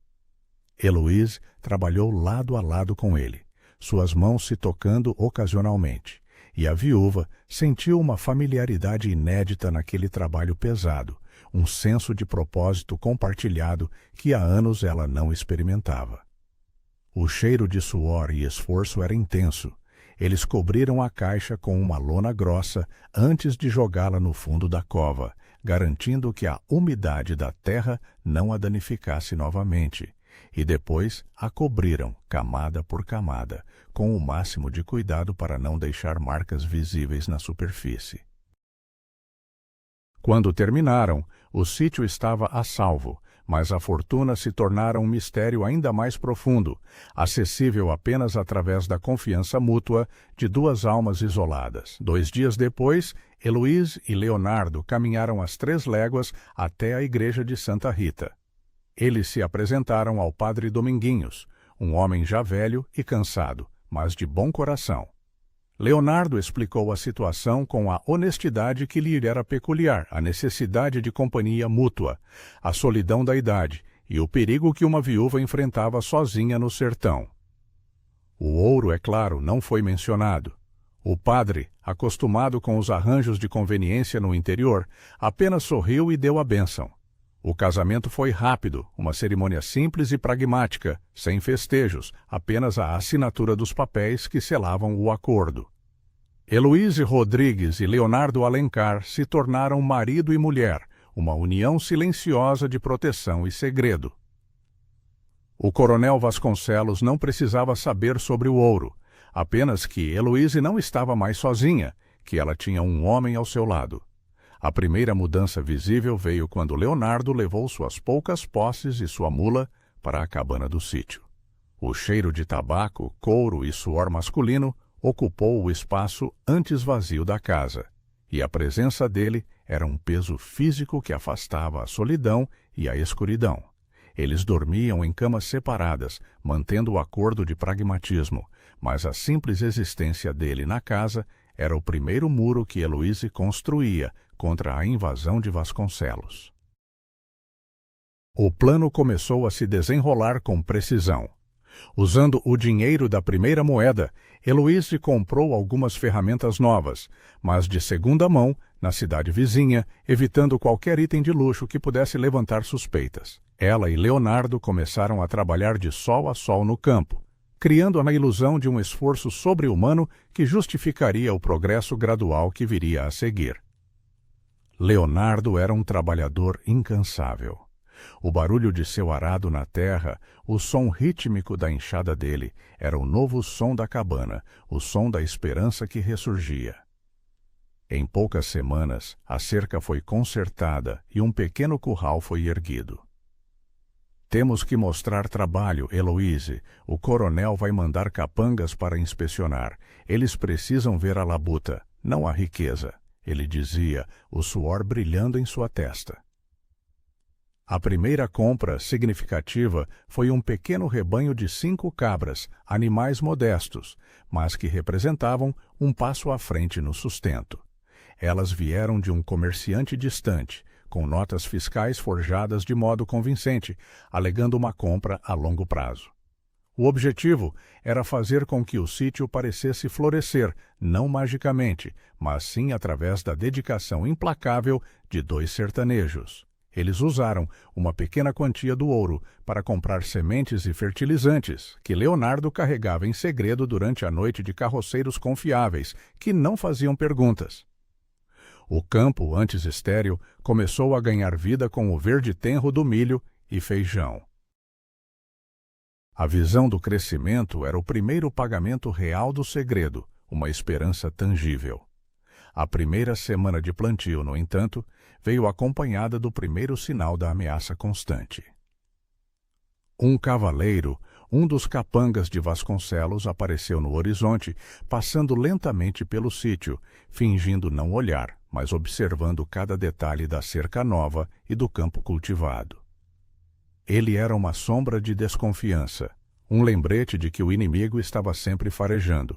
Heloíse trabalhou lado a lado com ele, suas mãos se tocando ocasionalmente, e a viúva sentiu uma familiaridade inédita naquele trabalho pesado, um senso de propósito compartilhado que há anos ela não experimentava. O cheiro de suor e esforço era intenso. Eles cobriram a caixa com uma lona grossa antes de jogá-la no fundo da cova, garantindo que a umidade da terra não a danificasse novamente, e depois a cobriram, camada por camada, com o máximo de cuidado para não deixar marcas visíveis na superfície. Quando terminaram, o sítio estava a salvo, mas a fortuna se tornara um mistério ainda mais profundo, acessível apenas através da confiança mútua de 2 almas isoladas. 2 dias depois, Heloíse e Leonardo caminharam as 3 léguas até a igreja de Santa Rita. Eles se apresentaram ao padre Dominguinhos, um homem já velho e cansado, mas de bom coração. Leonardo explicou a situação com a honestidade que lhe era peculiar, a necessidade de companhia mútua, a solidão da idade e o perigo que uma viúva enfrentava sozinha no sertão. O ouro, é claro, não foi mencionado. O padre, acostumado com os arranjos de conveniência no interior, apenas sorriu e deu a bênção. O casamento foi rápido, uma cerimônia simples e pragmática, sem festejos, apenas a assinatura dos papéis que selavam o acordo. Heloíse Rodrigues e Leonardo Alencar se tornaram marido e mulher, uma união silenciosa de proteção e segredo. O coronel Vasconcelos não precisava saber sobre o ouro, apenas que Heloíse não estava mais sozinha, que ela tinha um homem ao seu lado. A primeira mudança visível veio quando Leonardo levou suas poucas posses e sua mula para a cabana do sítio. O cheiro de tabaco, couro e suor masculino ocupou o espaço antes vazio da casa, e a presença dele era um peso físico que afastava a solidão e a escuridão. Eles dormiam em camas separadas, mantendo o acordo de pragmatismo, mas a simples existência dele na casa era o primeiro muro que Heloíse construía contra a invasão de Vasconcelos. O plano começou a se desenrolar com precisão. Usando o dinheiro da primeira moeda, Heloíse comprou algumas ferramentas novas, mas de segunda mão, na cidade vizinha, evitando qualquer item de luxo que pudesse levantar suspeitas. Ela e Leonardo começaram a trabalhar de sol a sol no campo, criando a ilusão de um esforço sobre-humano que justificaria o progresso gradual que viria a seguir. Leonardo era um trabalhador incansável. O barulho de seu arado na terra, o som rítmico da enxada dele, era o novo som da cabana, o som da esperança que ressurgia. Em poucas semanas, a cerca foi consertada e um pequeno curral foi erguido. Temos que mostrar trabalho, Heloise. O coronel vai mandar capangas para inspecionar. Eles precisam ver a labuta, não a riqueza, ele dizia, o suor brilhando em sua testa. A primeira compra significativa foi um pequeno rebanho de 5 cabras, animais modestos, mas que representavam um passo à frente no sustento. Elas vieram de um comerciante distante, com notas fiscais forjadas de modo convincente, alegando uma compra a longo prazo. O objetivo era fazer com que o sítio parecesse florescer, não magicamente, mas sim através da dedicação implacável de 2 sertanejos. Eles usaram uma pequena quantia do ouro para comprar sementes e fertilizantes, que Leonardo carregava em segredo durante a noite de carroceiros confiáveis, que não faziam perguntas. O campo, antes estéril, começou a ganhar vida com o verde tenro do milho e feijão. A visão do crescimento era o primeiro pagamento real do segredo, uma esperança tangível. A primeira semana de plantio, no entanto, veio acompanhada do primeiro sinal da ameaça constante. Um cavaleiro, um dos capangas de Vasconcelos, apareceu no horizonte, passando lentamente pelo sítio, fingindo não olhar, mas observando cada detalhe da cerca nova e do campo cultivado. Ele era uma sombra de desconfiança, um lembrete de que o inimigo estava sempre farejando.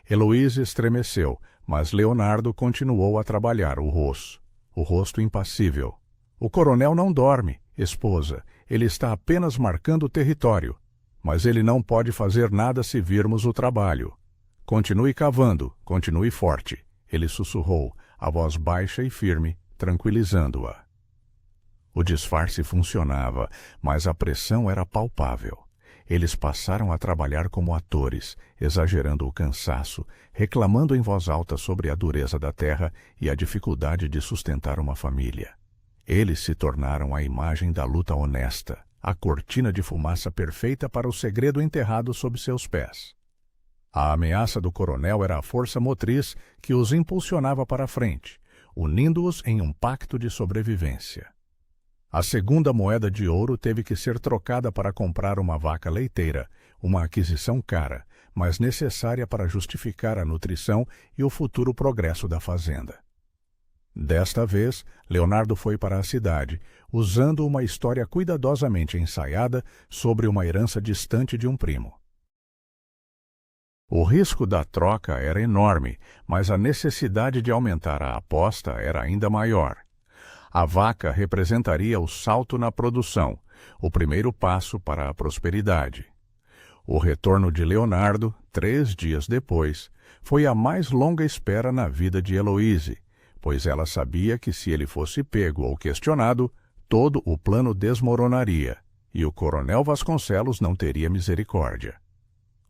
Heloise estremeceu, mas Leonardo continuou a trabalhar o rosto impassível. O coronel não dorme, esposa, ele está apenas marcando o território, mas ele não pode fazer nada se virmos o trabalho. Continue cavando, continue forte, ele sussurrou, a voz baixa e firme, tranquilizando-a. O disfarce funcionava, mas a pressão era palpável. Eles passaram a trabalhar como atores, exagerando o cansaço, reclamando em voz alta sobre a dureza da terra e a dificuldade de sustentar uma família. Eles se tornaram a imagem da luta honesta, a cortina de fumaça perfeita para o segredo enterrado sob seus pés. A ameaça do coronel era a força motriz que os impulsionava para a frente, unindo-os em um pacto de sobrevivência. A segunda moeda de ouro teve que ser trocada para comprar uma vaca leiteira, uma aquisição cara, mas necessária para justificar a nutrição e o futuro progresso da fazenda. Desta vez, Leonardo foi para a cidade, usando uma história cuidadosamente ensaiada sobre uma herança distante de um primo. O risco da troca era enorme, mas a necessidade de aumentar a aposta era ainda maior. A vaca representaria o salto na produção, o primeiro passo para a prosperidade. O retorno de Leonardo, 3 dias depois, foi a mais longa espera na vida de Heloise, pois ela sabia que se ele fosse pego ou questionado, todo o plano desmoronaria, e o coronel Vasconcelos não teria misericórdia.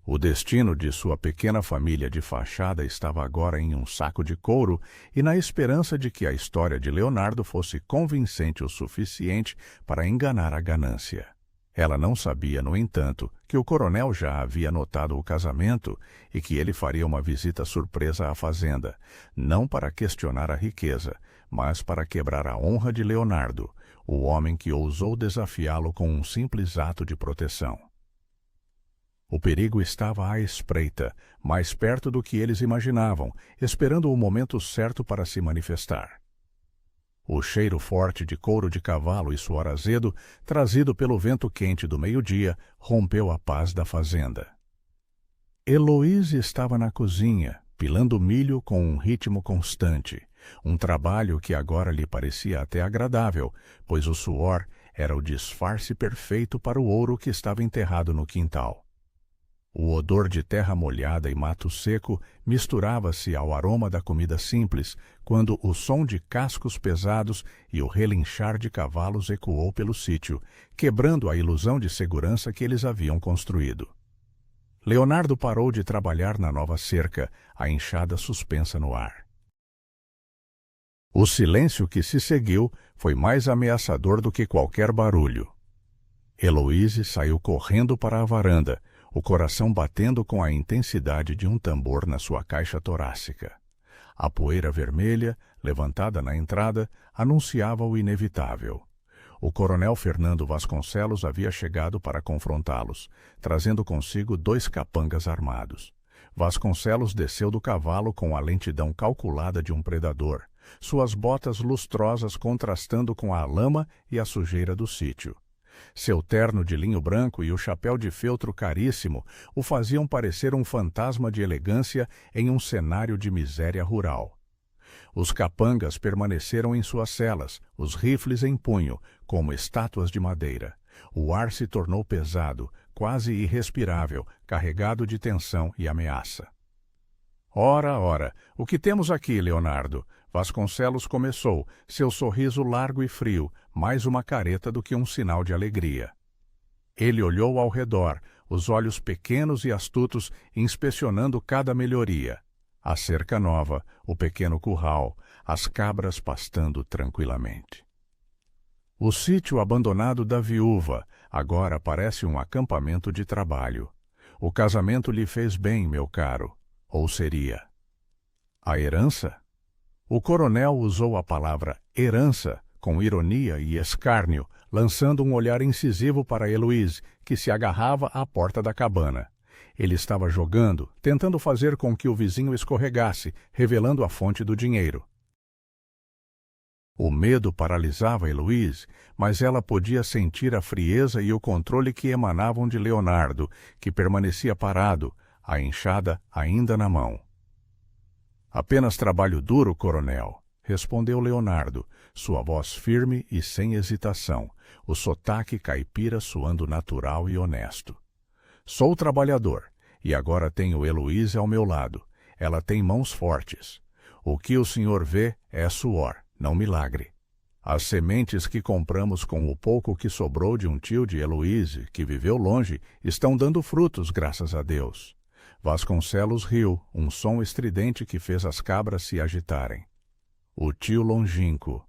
O destino de sua pequena família de fachada estava agora em um saco de couro e na esperança de que a história de Leonardo fosse convincente o suficiente para enganar a ganância. Ela não sabia, no entanto, que o coronel já havia notado o casamento e que ele faria uma visita surpresa à fazenda, não para questionar a riqueza, mas para quebrar a honra de Leonardo, o homem que ousou desafiá-lo com um simples ato de proteção. O perigo estava à espreita, mais perto do que eles imaginavam, esperando o momento certo para se manifestar. O cheiro forte de couro de cavalo e suor azedo, trazido pelo vento quente do meio-dia, rompeu a paz da fazenda. Heloise estava na cozinha, pilando milho com um ritmo constante, um trabalho que agora lhe parecia até agradável, pois o suor era o disfarce perfeito para o ouro que estava enterrado no quintal. O odor de terra molhada e mato seco misturava-se ao aroma da comida simples, quando o som de cascos pesados e o relinchar de cavalos ecoou pelo sítio, quebrando a ilusão de segurança que eles haviam construído. Leonardo parou de trabalhar na nova cerca, a enxada suspensa no ar. O silêncio que se seguiu foi mais ameaçador do que qualquer barulho. Heloíse saiu correndo para a varanda, o coração batendo com a intensidade de um tambor na sua caixa torácica. A poeira vermelha, levantada na entrada, anunciava o inevitável. O coronel Fernando Vasconcelos havia chegado para confrontá-los, trazendo consigo 2 capangas armados. Vasconcelos desceu do cavalo com a lentidão calculada de um predador, suas botas lustrosas contrastando com a lama e a sujeira do sítio. Seu terno de linho branco e o chapéu de feltro caríssimo o faziam parecer um fantasma de elegância em um cenário de miséria rural. Os capangas permaneceram em suas celas, os rifles em punho, como estátuas de madeira. O ar se tornou pesado, quase irrespirável, carregado de tensão e ameaça. Ora, ora, o que temos aqui, Leonardo? Vasconcelos começou, seu sorriso largo e frio, mais uma careta do que um sinal de alegria. Ele olhou ao redor, os olhos pequenos e astutos inspecionando cada melhoria. A cerca nova, o pequeno curral, as cabras pastando tranquilamente. O sítio abandonado da viúva agora parece um acampamento de trabalho. O casamento lhe fez bem, meu caro. Ou seria? A herança? O coronel usou a palavra herança com ironia e escárnio, lançando um olhar incisivo para Heloíse, que se agarrava à porta da cabana. Ele estava jogando, tentando fazer com que o vizinho escorregasse, revelando a fonte do dinheiro. O medo paralisava Heloíse, mas ela podia sentir a frieza e o controle que emanavam de Leonardo, que permanecia parado, a enxada ainda na mão. Apenas trabalho duro, coronel, respondeu Leonardo, sua voz firme e sem hesitação, o sotaque caipira soando natural e honesto. Sou trabalhador, e agora tenho Heloíse ao meu lado. Ela tem mãos fortes. O que o senhor vê é suor, não milagre. As sementes que compramos com o pouco que sobrou de um tio de Heloíse, que viveu longe, estão dando frutos, graças a Deus. Vasconcelos riu, um som estridente que fez as cabras se agitarem. O tio longínquo.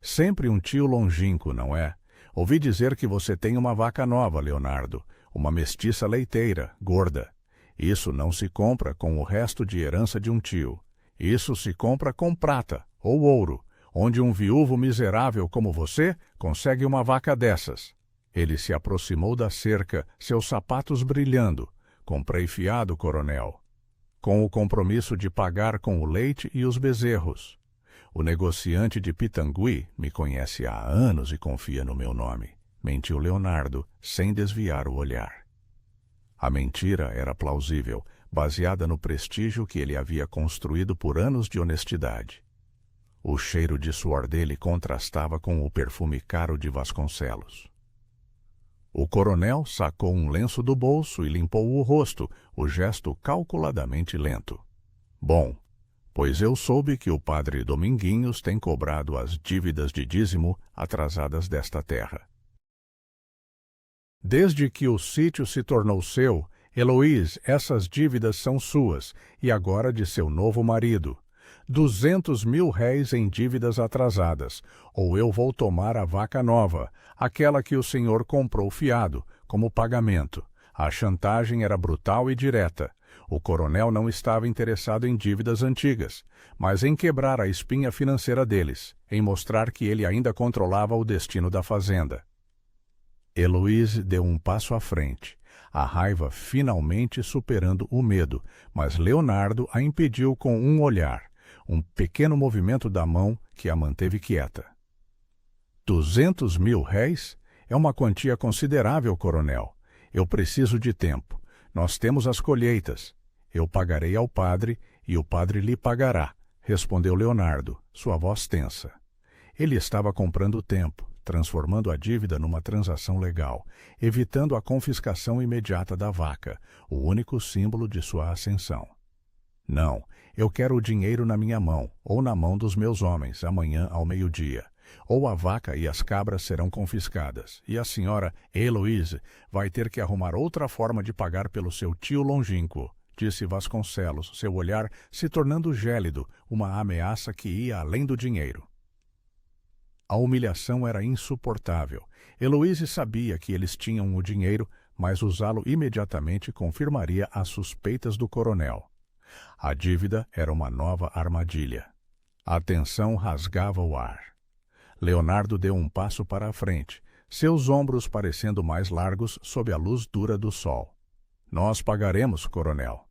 Sempre um tio longínquo, não é? Ouvi dizer que você tem uma vaca nova, Leonardo, uma mestiça leiteira, gorda. Isso não se compra com o resto de herança de um tio. Isso se compra com prata ou ouro, onde um viúvo miserável como você consegue uma vaca dessas. Ele se aproximou da cerca, seus sapatos brilhando. Comprei fiado, coronel, com o compromisso de pagar com o leite e os bezerros. O negociante de Pitangui me conhece há anos e confia no meu nome, mentiu Leonardo, sem desviar o olhar. A mentira era plausível, baseada no prestígio que ele havia construído por anos de honestidade. O cheiro de suor dele contrastava com o perfume caro de Vasconcelos. O coronel sacou um lenço do bolso e limpou o rosto, o gesto calculadamente lento. Bom, pois eu soube que o padre Dominguinhos tem cobrado as dívidas de dízimo atrasadas desta terra. Desde que o sítio se tornou seu, Heloíse, essas dívidas são suas, e agora de seu novo marido. 200.000 réis em dívidas atrasadas, ou eu vou tomar a vaca nova, aquela que o senhor comprou fiado, como pagamento. A chantagem era brutal e direta. O coronel não estava interessado em dívidas antigas, mas em quebrar a espinha financeira deles, em mostrar que ele ainda controlava o destino da fazenda. Heloíse deu um passo à frente, a raiva finalmente superando o medo, mas Leonardo a impediu com um olhar, um pequeno movimento da mão que a manteve quieta. 200.000 réis? É uma quantia considerável, coronel. Eu preciso de tempo. Nós temos as colheitas. Eu pagarei ao padre e o padre lhe pagará, respondeu Leonardo, sua voz tensa. Ele estava comprando tempo, transformando a dívida numa transação legal, evitando a confiscação imediata da vaca, o único símbolo de sua ascensão. Não, eu quero o dinheiro na minha mão, ou na mão dos meus homens, amanhã ao meio-dia. Ou a vaca e as cabras serão confiscadas, e a senhora Heloíse vai ter que arrumar outra forma de pagar pelo seu tio longínquo, disse Vasconcelos, seu olhar se tornando gélido, uma ameaça que ia além do dinheiro. A humilhação era insuportável. Heloíse sabia que eles tinham o dinheiro, mas usá-lo imediatamente confirmaria as suspeitas do coronel. A dívida era uma nova armadilha. A tensão rasgava o ar. Leonardo deu um passo para a frente, seus ombros parecendo mais largos sob a luz dura do sol. Nós pagaremos, coronel.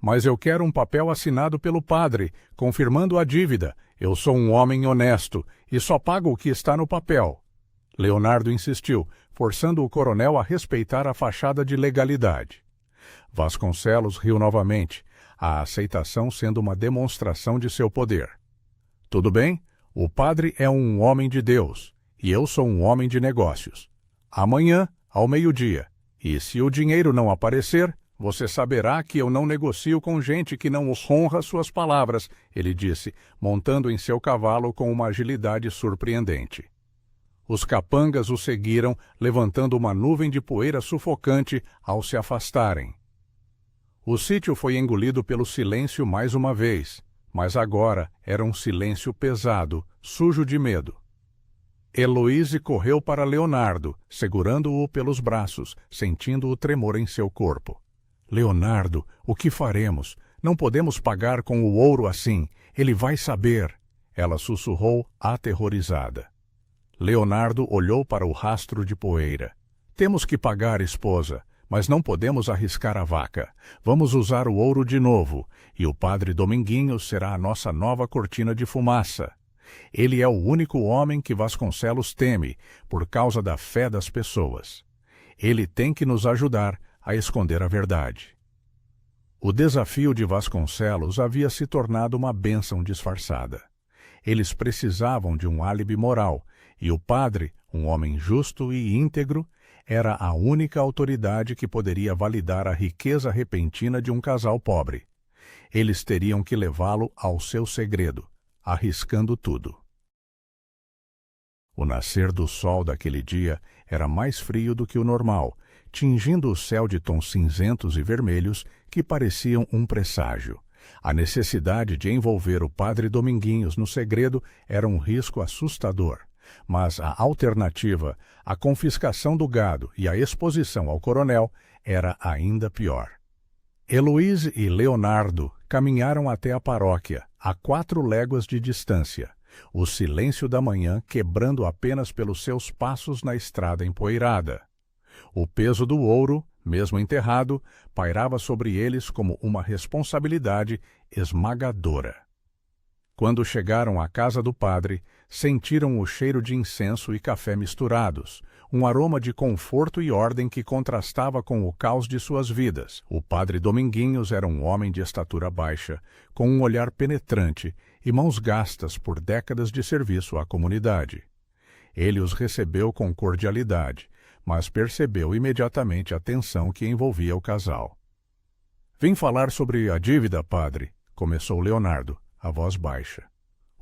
Mas eu quero um papel assinado pelo padre, confirmando a dívida. Eu sou um homem honesto e só pago o que está no papel. Leonardo insistiu, forçando o coronel a respeitar a fachada de legalidade. Vasconcelos riu novamente, a aceitação sendo uma demonstração de seu poder. Tudo bem? O padre é um homem de Deus, e eu sou um homem de negócios. Amanhã, ao meio-dia, e se o dinheiro não aparecer, você saberá que eu não negocio com gente que não honra suas palavras, ele disse, montando em seu cavalo com uma agilidade surpreendente. Os capangas o seguiram, levantando uma nuvem de poeira sufocante ao se afastarem. O sítio foi engolido pelo silêncio mais uma vez, mas agora era um silêncio pesado, sujo de medo. Heloíse correu para Leonardo, segurando-o pelos braços, sentindo o tremor em seu corpo. Leonardo, o que faremos? Não podemos pagar com o ouro assim. Ele vai saber. Ela sussurrou, aterrorizada. Leonardo olhou para o rastro de poeira. Temos que pagar, esposa, mas não podemos arriscar a vaca. Vamos usar o ouro de novo, e o padre Dominguinhos será a nossa nova cortina de fumaça. Ele é o único homem que Vasconcelos teme, por causa da fé das pessoas. Ele tem que nos ajudar a esconder a verdade. O desafio de Vasconcelos havia se tornado uma bênção disfarçada. Eles precisavam de um álibi moral, e o padre, um homem justo e íntegro, era a única autoridade que poderia validar a riqueza repentina de um casal pobre. Eles teriam que levá-lo ao seu segredo, arriscando tudo. O nascer do sol daquele dia era mais frio do que o normal, tingindo o céu de tons cinzentos e vermelhos que pareciam um presságio. A necessidade de envolver o padre Dominguinhos no segredo era um risco assustador, mas a alternativa, a confiscação do gado e a exposição ao coronel, era ainda pior. Heloíse e Leonardo caminharam até a paróquia, a 4 léguas de distância, o silêncio da manhã quebrando apenas pelos seus passos na estrada empoeirada. O peso do ouro, mesmo enterrado, pairava sobre eles como uma responsabilidade esmagadora. Quando chegaram à casa do padre, sentiram o cheiro de incenso e café misturados, um aroma de conforto e ordem que contrastava com o caos de suas vidas. O padre Dominguinhos era um homem de estatura baixa, com um olhar penetrante e mãos gastas por décadas de serviço à comunidade. Ele os recebeu com cordialidade, mas percebeu imediatamente a tensão que envolvia o casal. Vim falar sobre a dívida, padre, começou Leonardo, a voz baixa.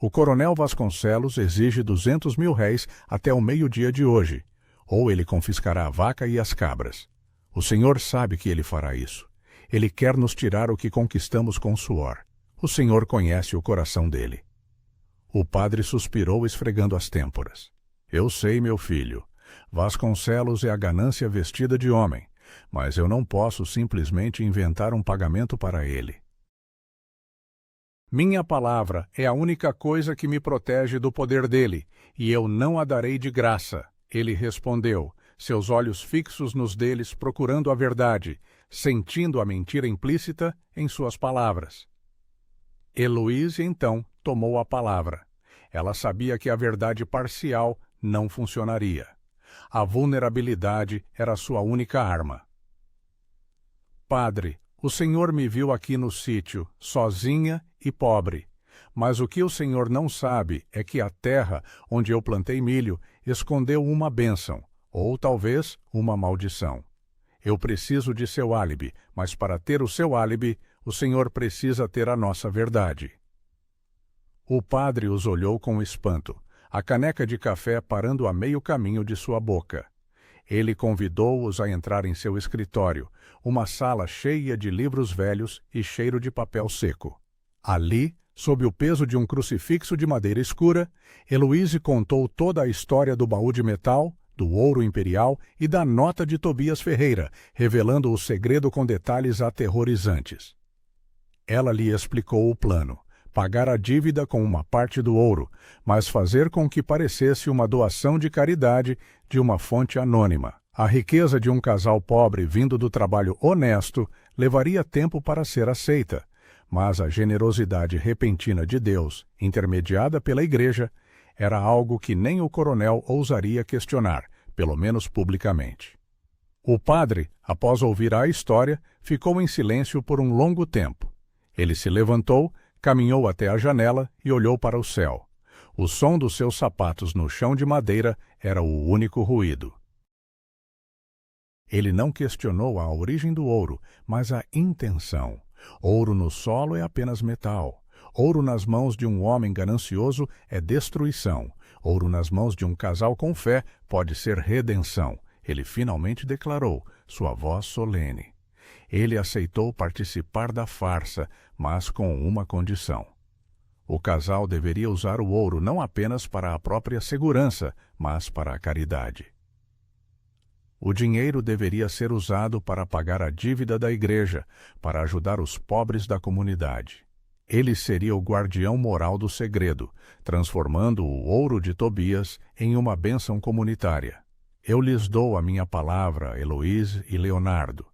O coronel Vasconcelos exige 200 mil réis até o meio-dia de hoje, ou ele confiscará a vaca e as cabras. O senhor sabe que ele fará isso. Ele quer nos tirar o que conquistamos com suor. O senhor conhece o coração dele. O padre suspirou, esfregando as têmporas. Eu sei, meu filho. Vasconcelos é a ganância vestida de homem, mas eu não posso simplesmente inventar um pagamento para ele. Minha palavra é a única coisa que me protege do poder dele, e eu não a darei de graça, ele respondeu, seus olhos fixos nos deles procurando a verdade, sentindo a mentira implícita em suas palavras. Heloíse, então, tomou a palavra. Ela sabia que a verdade parcial não funcionaria. A vulnerabilidade era sua única arma. Padre, o senhor me viu aqui no sítio, sozinha e pobre. Mas o que o senhor não sabe é que a terra onde eu plantei milho escondeu uma bênção, ou talvez uma maldição. Eu preciso de seu álibi, mas para ter o seu álibi, o senhor precisa ter a nossa verdade. O padre os olhou com espanto, a caneca de café parando a meio caminho de sua boca. Ele convidou-os a entrar em seu escritório, uma sala cheia de livros velhos e cheiro de papel seco. Ali, sob o peso de um crucifixo de madeira escura, Heloíse contou toda a história do baú de metal, do ouro imperial e da nota de Tobias Ferreira, revelando o segredo com detalhes aterrorizantes. Ela lhe explicou o plano: pagar a dívida com uma parte do ouro, mas fazer com que parecesse uma doação de caridade de uma fonte anônima. A riqueza de um casal pobre vindo do trabalho honesto levaria tempo para ser aceita, mas a generosidade repentina de Deus, intermediada pela Igreja, era algo que nem o coronel ousaria questionar, pelo menos publicamente. O padre, após ouvir a história, ficou em silêncio por um longo tempo. Ele se levantou, caminhou até a janela e olhou para o céu. O som dos seus sapatos no chão de madeira era o único ruído. Ele não questionou a origem do ouro, mas a intenção. Ouro no solo é apenas metal. Ouro nas mãos de um homem ganancioso é destruição. Ouro nas mãos de um casal com fé pode ser redenção. Ele finalmente declarou, sua voz solene. Ele aceitou participar da farsa, mas com uma condição. O casal deveria usar o ouro não apenas para a própria segurança, mas para a caridade. O dinheiro deveria ser usado para pagar a dívida da igreja, para ajudar os pobres da comunidade. Ele seria o guardião moral do segredo, transformando o ouro de Tobias em uma bênção comunitária. Eu lhes dou a minha palavra, Heloíse e Leonardo.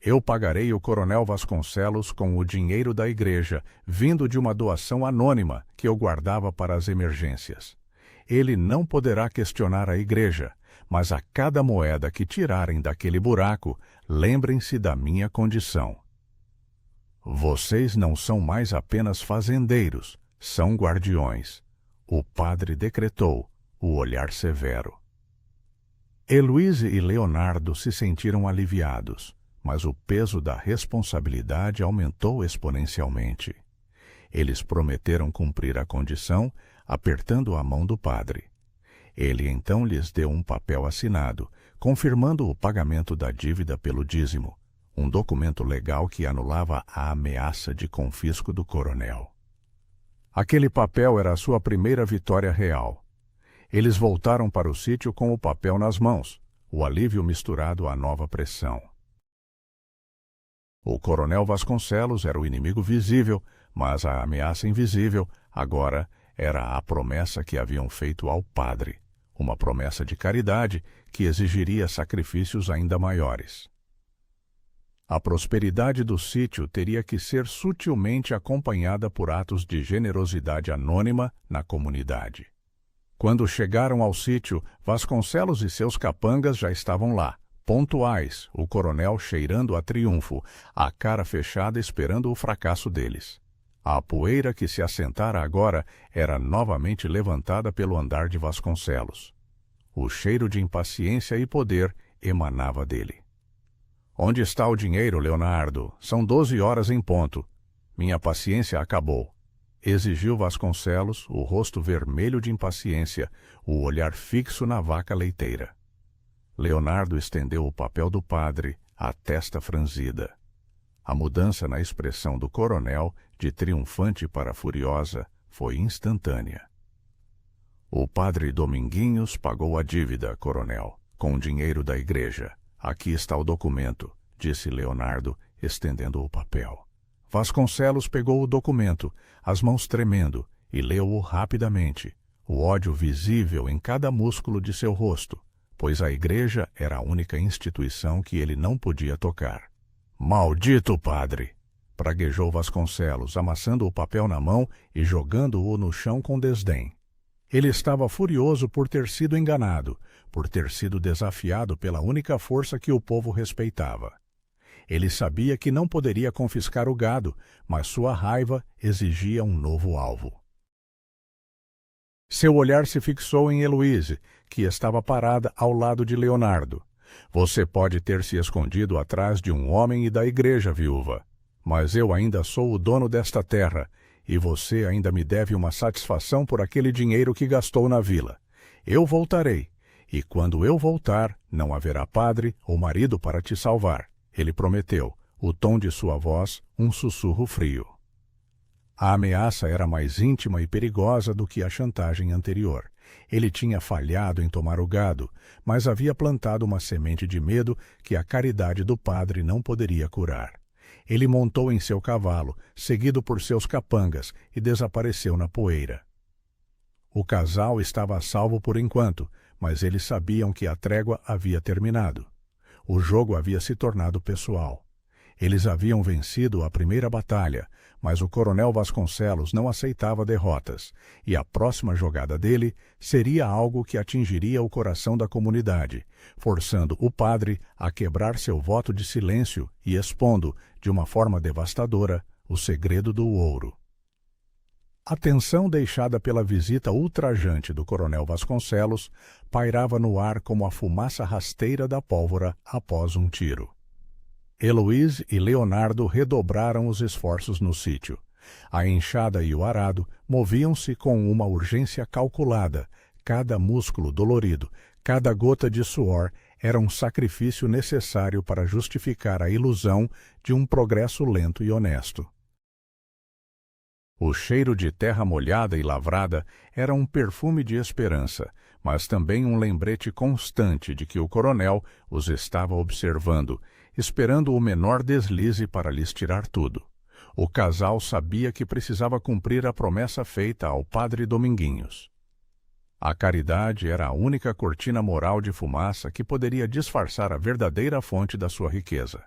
Eu pagarei o coronel Vasconcelos com o dinheiro da igreja, vindo de uma doação anônima que eu guardava para as emergências. Ele não poderá questionar a igreja, mas a cada moeda que tirarem daquele buraco, lembrem-se da minha condição. Vocês não são mais apenas fazendeiros, são guardiões. O padre decretou, o olhar severo. Heloíse e Leonardo se sentiram aliviados, mas o peso da responsabilidade aumentou exponencialmente. Eles prometeram cumprir a condição, apertando a mão do padre. Ele então lhes deu um papel assinado, confirmando o pagamento da dívida pelo dízimo, um documento legal que anulava a ameaça de confisco do coronel. Aquele papel era a sua primeira vitória real. Eles voltaram para o sítio com o papel nas mãos, o alívio misturado à nova pressão. O coronel Vasconcelos era o inimigo visível, mas a ameaça invisível, agora, era a promessa que haviam feito ao padre, uma promessa de caridade que exigiria sacrifícios ainda maiores. A prosperidade do sítio teria que ser sutilmente acompanhada por atos de generosidade anônima na comunidade. Quando chegaram ao sítio, Vasconcelos e seus capangas já estavam lá, pontuais, o coronel cheirando a triunfo, a cara fechada esperando o fracasso deles. A poeira que se assentara agora era novamente levantada pelo andar de Vasconcelos. O cheiro de impaciência e poder emanava dele. Onde está o dinheiro, Leonardo? São 12 horas em ponto. Minha paciência acabou. Exigiu Vasconcelos, o rosto vermelho de impaciência, o olhar fixo na vaca leiteira. Leonardo estendeu o papel do padre, a testa franzida. A mudança na expressão do coronel, de triunfante para furiosa, foi instantânea. O padre Dominguinhos pagou a dívida, coronel, com o dinheiro da igreja. Aqui está o documento, disse Leonardo, estendendo o papel. Vasconcelos pegou o documento, as mãos tremendo, e leu-o rapidamente, o ódio visível em cada músculo de seu rosto, pois a igreja era a única instituição que ele não podia tocar. Maldito padre! Praguejou Vasconcelos, amassando o papel na mão e jogando-o no chão com desdém. Ele estava furioso por ter sido enganado, por ter sido desafiado pela única força que o povo respeitava. Ele sabia que não poderia confiscar o gado, mas sua raiva exigia um novo alvo. Seu olhar se fixou em Heloise, que estava parada ao lado de Leonardo. Você pode ter se escondido atrás de um homem e da igreja, viúva, mas eu ainda sou o dono desta terra, e você ainda me deve uma satisfação por aquele dinheiro que gastou na vila. Eu voltarei, e quando eu voltar, não haverá padre ou marido para te salvar. Ele prometeu, o tom de sua voz um sussurro frio. A ameaça era mais íntima e perigosa do que a chantagem anterior. Ele tinha falhado em tomar o gado, mas havia plantado uma semente de medo que a caridade do padre não poderia curar. Ele montou em seu cavalo, seguido por seus capangas, e desapareceu na poeira. O casal estava a salvo por enquanto, mas eles sabiam que a trégua havia terminado. O jogo havia se tornado pessoal. Eles haviam vencido a primeira batalha, mas o coronel Vasconcelos não aceitava derrotas, e a próxima jogada dele seria algo que atingiria o coração da comunidade, forçando o padre a quebrar seu voto de silêncio e expondo, de uma forma devastadora, o segredo do ouro. A tensão deixada pela visita ultrajante do coronel Vasconcelos pairava no ar como a fumaça rasteira da pólvora após um tiro. Heloise e Leonardo redobraram os esforços no sítio. A enxada e o arado moviam-se com uma urgência calculada. Cada músculo dolorido, cada gota de suor era um sacrifício necessário para justificar a ilusão de um progresso lento e honesto. O cheiro de terra molhada e lavrada era um perfume de esperança, mas também um lembrete constante de que o coronel os estava observando, esperando o menor deslize para lhes tirar tudo. O casal sabia que precisava cumprir a promessa feita ao padre Dominguinhos. A caridade era a única cortina moral de fumaça que poderia disfarçar a verdadeira fonte da sua riqueza.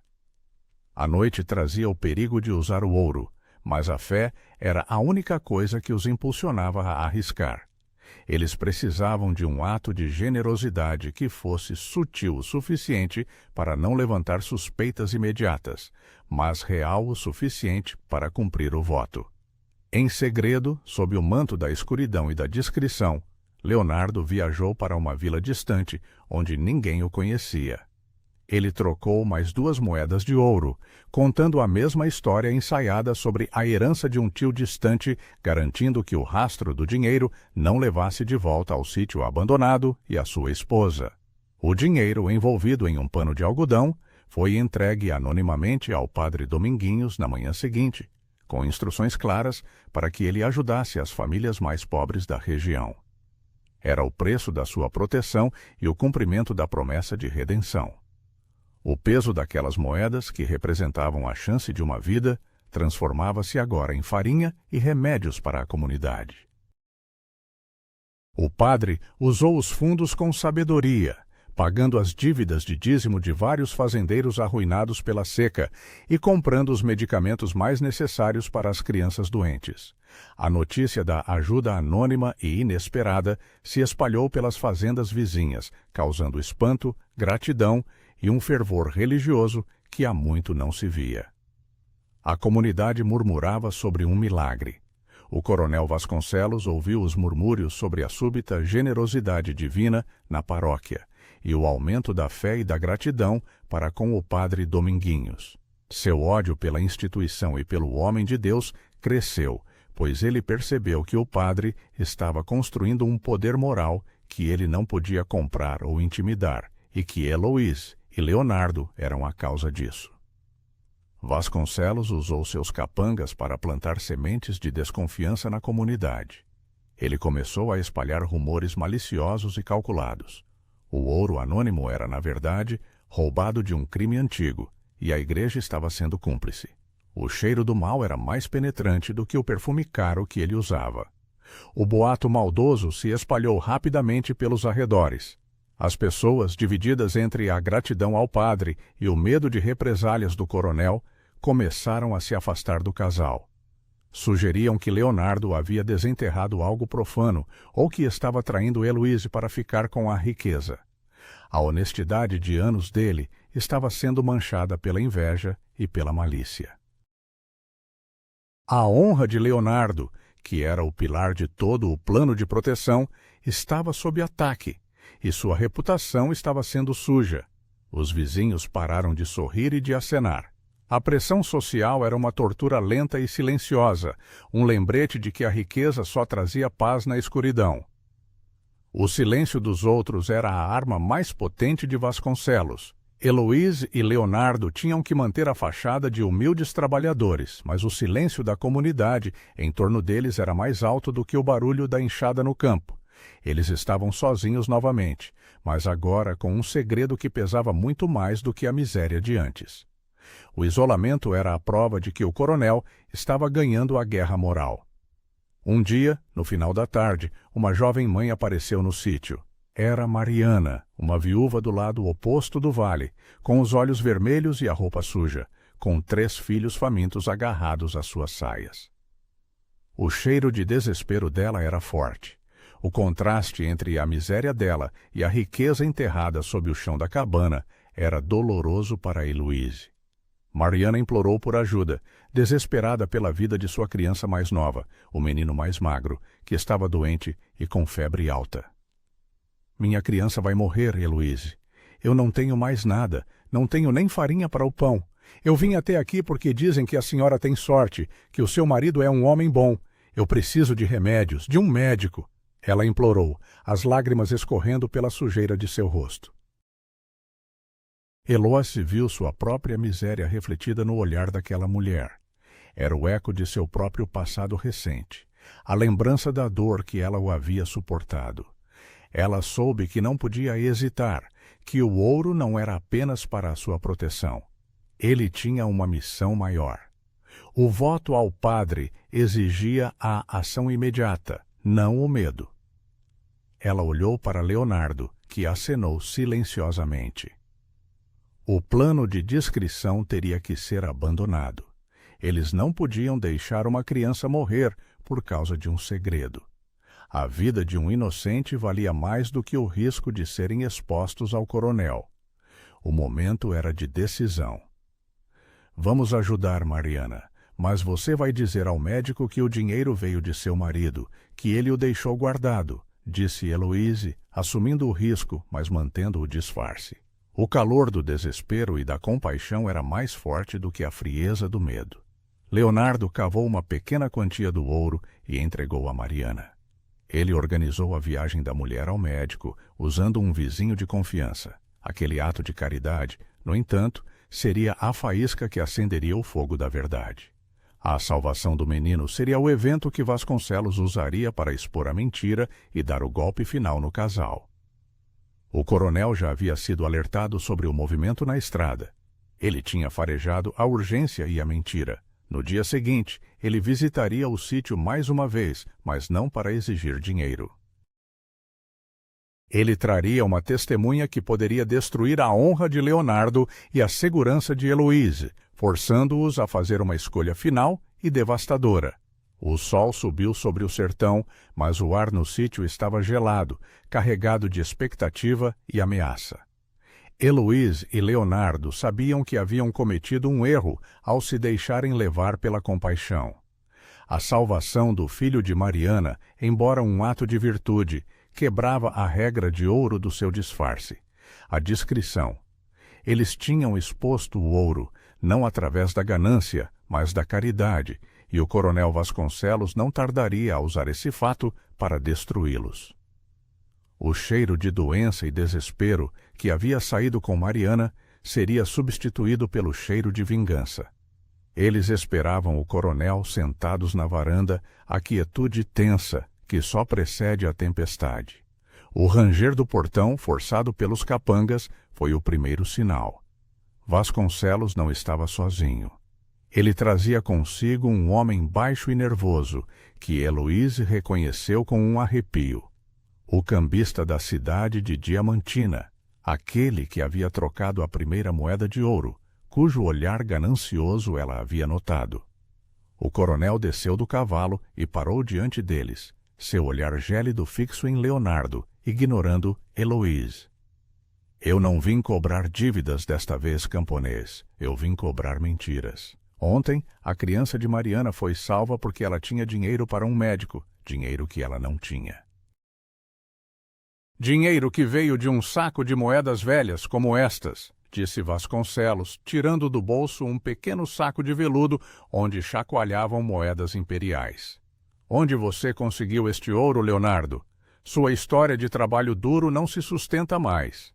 A noite trazia o perigo de usar o ouro, mas a fé era a única coisa que os impulsionava a arriscar. Eles precisavam de um ato de generosidade que fosse sutil o suficiente para não levantar suspeitas imediatas, mas real o suficiente para cumprir o voto. Em segredo, sob o manto da escuridão e da discrição, Leonardo viajou para uma vila distante, onde ninguém o conhecia. Ele trocou mais 2 moedas de ouro, contando a mesma história ensaiada sobre a herança de um tio distante, garantindo que o rastro do dinheiro não levasse de volta ao sítio abandonado e a sua esposa. O dinheiro, envolvido em um pano de algodão, foi entregue anonimamente ao padre Dominguinhos na manhã seguinte, com instruções claras para que ele ajudasse as famílias mais pobres da região. Era o preço da sua proteção e o cumprimento da promessa de redenção. O peso daquelas moedas, que representavam a chance de uma vida, transformava-se agora em farinha e remédios para a comunidade. O padre usou os fundos com sabedoria, pagando as dívidas de dízimo de vários fazendeiros arruinados pela seca e comprando os medicamentos mais necessários para as crianças doentes. A notícia da ajuda anônima e inesperada se espalhou pelas fazendas vizinhas, causando espanto, gratidão e um fervor religioso que há muito não se via. A comunidade murmurava sobre um milagre. O coronel Vasconcelos ouviu os murmúrios sobre a súbita generosidade divina na paróquia e o aumento da fé e da gratidão para com o padre Dominguinhos. Seu ódio pela instituição e pelo homem de Deus cresceu, pois ele percebeu que o padre estava construindo um poder moral que ele não podia comprar ou intimidar, e que Heloise e Leonardo eram a causa disso. Vasconcelos usou seus capangas para plantar sementes de desconfiança na comunidade. Ele começou a espalhar rumores maliciosos e calculados. O ouro anônimo era, na verdade, roubado de um crime antigo, e a igreja estava sendo cúmplice. O cheiro do mal era mais penetrante do que o perfume caro que ele usava. O boato maldoso se espalhou rapidamente pelos arredores. As pessoas, divididas entre a gratidão ao padre e o medo de represálias do coronel, começaram a se afastar do casal. Sugeriam que Leonardo havia desenterrado algo profano ou que estava traindo Heloise para ficar com a riqueza. A honestidade de anos dele estava sendo manchada pela inveja e pela malícia. A honra de Leonardo, que era o pilar de todo o plano de proteção, estava sob ataque, e sua reputação estava sendo suja. Os vizinhos pararam de sorrir e de acenar. A pressão social era uma tortura lenta e silenciosa, um lembrete de que a riqueza só trazia paz na escuridão. O silêncio dos outros era a arma mais potente de Vasconcelos. Heloíse e Leonardo tinham que manter a fachada de humildes trabalhadores, mas o silêncio da comunidade em torno deles era mais alto do que o barulho da enxada no campo. Eles estavam sozinhos novamente, mas agora com um segredo que pesava muito mais do que a miséria de antes. O isolamento era a prova de que o coronel estava ganhando a guerra moral. Um dia, no final da tarde, uma jovem mãe apareceu no sítio. Era Mariana, uma viúva do lado oposto do vale, com os olhos vermelhos e a roupa suja, com 3 filhos famintos agarrados às suas saias. O cheiro de desespero dela era forte. O contraste entre a miséria dela e a riqueza enterrada sob o chão da cabana era doloroso para Heloíse. Mariana implorou por ajuda, desesperada pela vida de sua criança mais nova, o menino mais magro, que estava doente e com febre alta. Minha criança vai morrer, Heloíse. Eu não tenho mais nada, não tenho nem farinha para o pão. Eu vim até aqui porque dizem que a senhora tem sorte, que o seu marido é um homem bom. Eu preciso de remédios, de um médico. Ela implorou, as lágrimas escorrendo pela sujeira de seu rosto. Heloíse viu sua própria miséria refletida no olhar daquela mulher. Era o eco de seu próprio passado recente, a lembrança da dor que ela o havia suportado. Ela soube que não podia hesitar, que o ouro não era apenas para a sua proteção. Ele tinha uma missão maior. O voto ao padre exigia a ação imediata, não o medo. Ela olhou para Leonardo, que acenou silenciosamente. O plano de discrição teria que ser abandonado. Eles não podiam deixar uma criança morrer por causa de um segredo. A vida de um inocente valia mais do que o risco de serem expostos ao coronel. O momento era de decisão. Vamos ajudar Mariana, mas você vai dizer ao médico que o dinheiro veio de seu marido, que ele o deixou guardado, disse Heloíse, assumindo o risco, mas mantendo o disfarce. O calor do desespero e da compaixão era mais forte do que a frieza do medo. Leonardo cavou uma pequena quantia do ouro e entregou a Mariana. Ele organizou a viagem da mulher ao médico, usando um vizinho de confiança. Aquele ato de caridade, no entanto, seria a faísca que acenderia o fogo da verdade. A salvação do menino seria o evento que Vasconcelos usaria para expor a mentira e dar o golpe final no casal. O coronel já havia sido alertado sobre o movimento na estrada. Ele tinha farejado a urgência e a mentira. No dia seguinte, ele visitaria o sítio mais uma vez, mas não para exigir dinheiro. Ele traria uma testemunha que poderia destruir a honra de Leonardo e a segurança de Heloíse, forçando-os a fazer uma escolha final e devastadora. O sol subiu sobre o sertão, mas o ar no sítio estava gelado, carregado de expectativa e ameaça. Heloíse e Leonardo sabiam que haviam cometido um erro ao se deixarem levar pela compaixão. A salvação do filho de Mariana, embora um ato de virtude, quebrava a regra de ouro do seu disfarce, a discrição. Eles tinham exposto o ouro, não através da ganância, mas da caridade, e o coronel Vasconcelos não tardaria a usar esse fato para destruí-los. O cheiro de doença e desespero que havia saído com Mariana seria substituído pelo cheiro de vingança. Eles esperavam o coronel sentados na varanda, a quietude tensa que só precede a tempestade. O ranger do portão, forçado pelos capangas, foi o primeiro sinal. Vasconcelos não estava sozinho. Ele trazia consigo um homem baixo e nervoso, que Heloíse reconheceu com um arrepio. O cambista da cidade de Diamantina, aquele que havia trocado a primeira moeda de ouro, cujo olhar ganancioso ela havia notado. O coronel desceu do cavalo e parou diante deles, seu olhar gélido fixo em Leonardo, ignorando Heloíse. Eu não vim cobrar dívidas desta vez, camponês. Eu vim cobrar mentiras. Ontem, a criança de Mariana foi salva porque ela tinha dinheiro para um médico, dinheiro que ela não tinha. Dinheiro que veio de um saco de moedas velhas como estas, disse Vasconcelos, tirando do bolso um pequeno saco de veludo onde chacoalhavam moedas imperiais. Onde você conseguiu este ouro, Leonardo? Sua história de trabalho duro não se sustenta mais.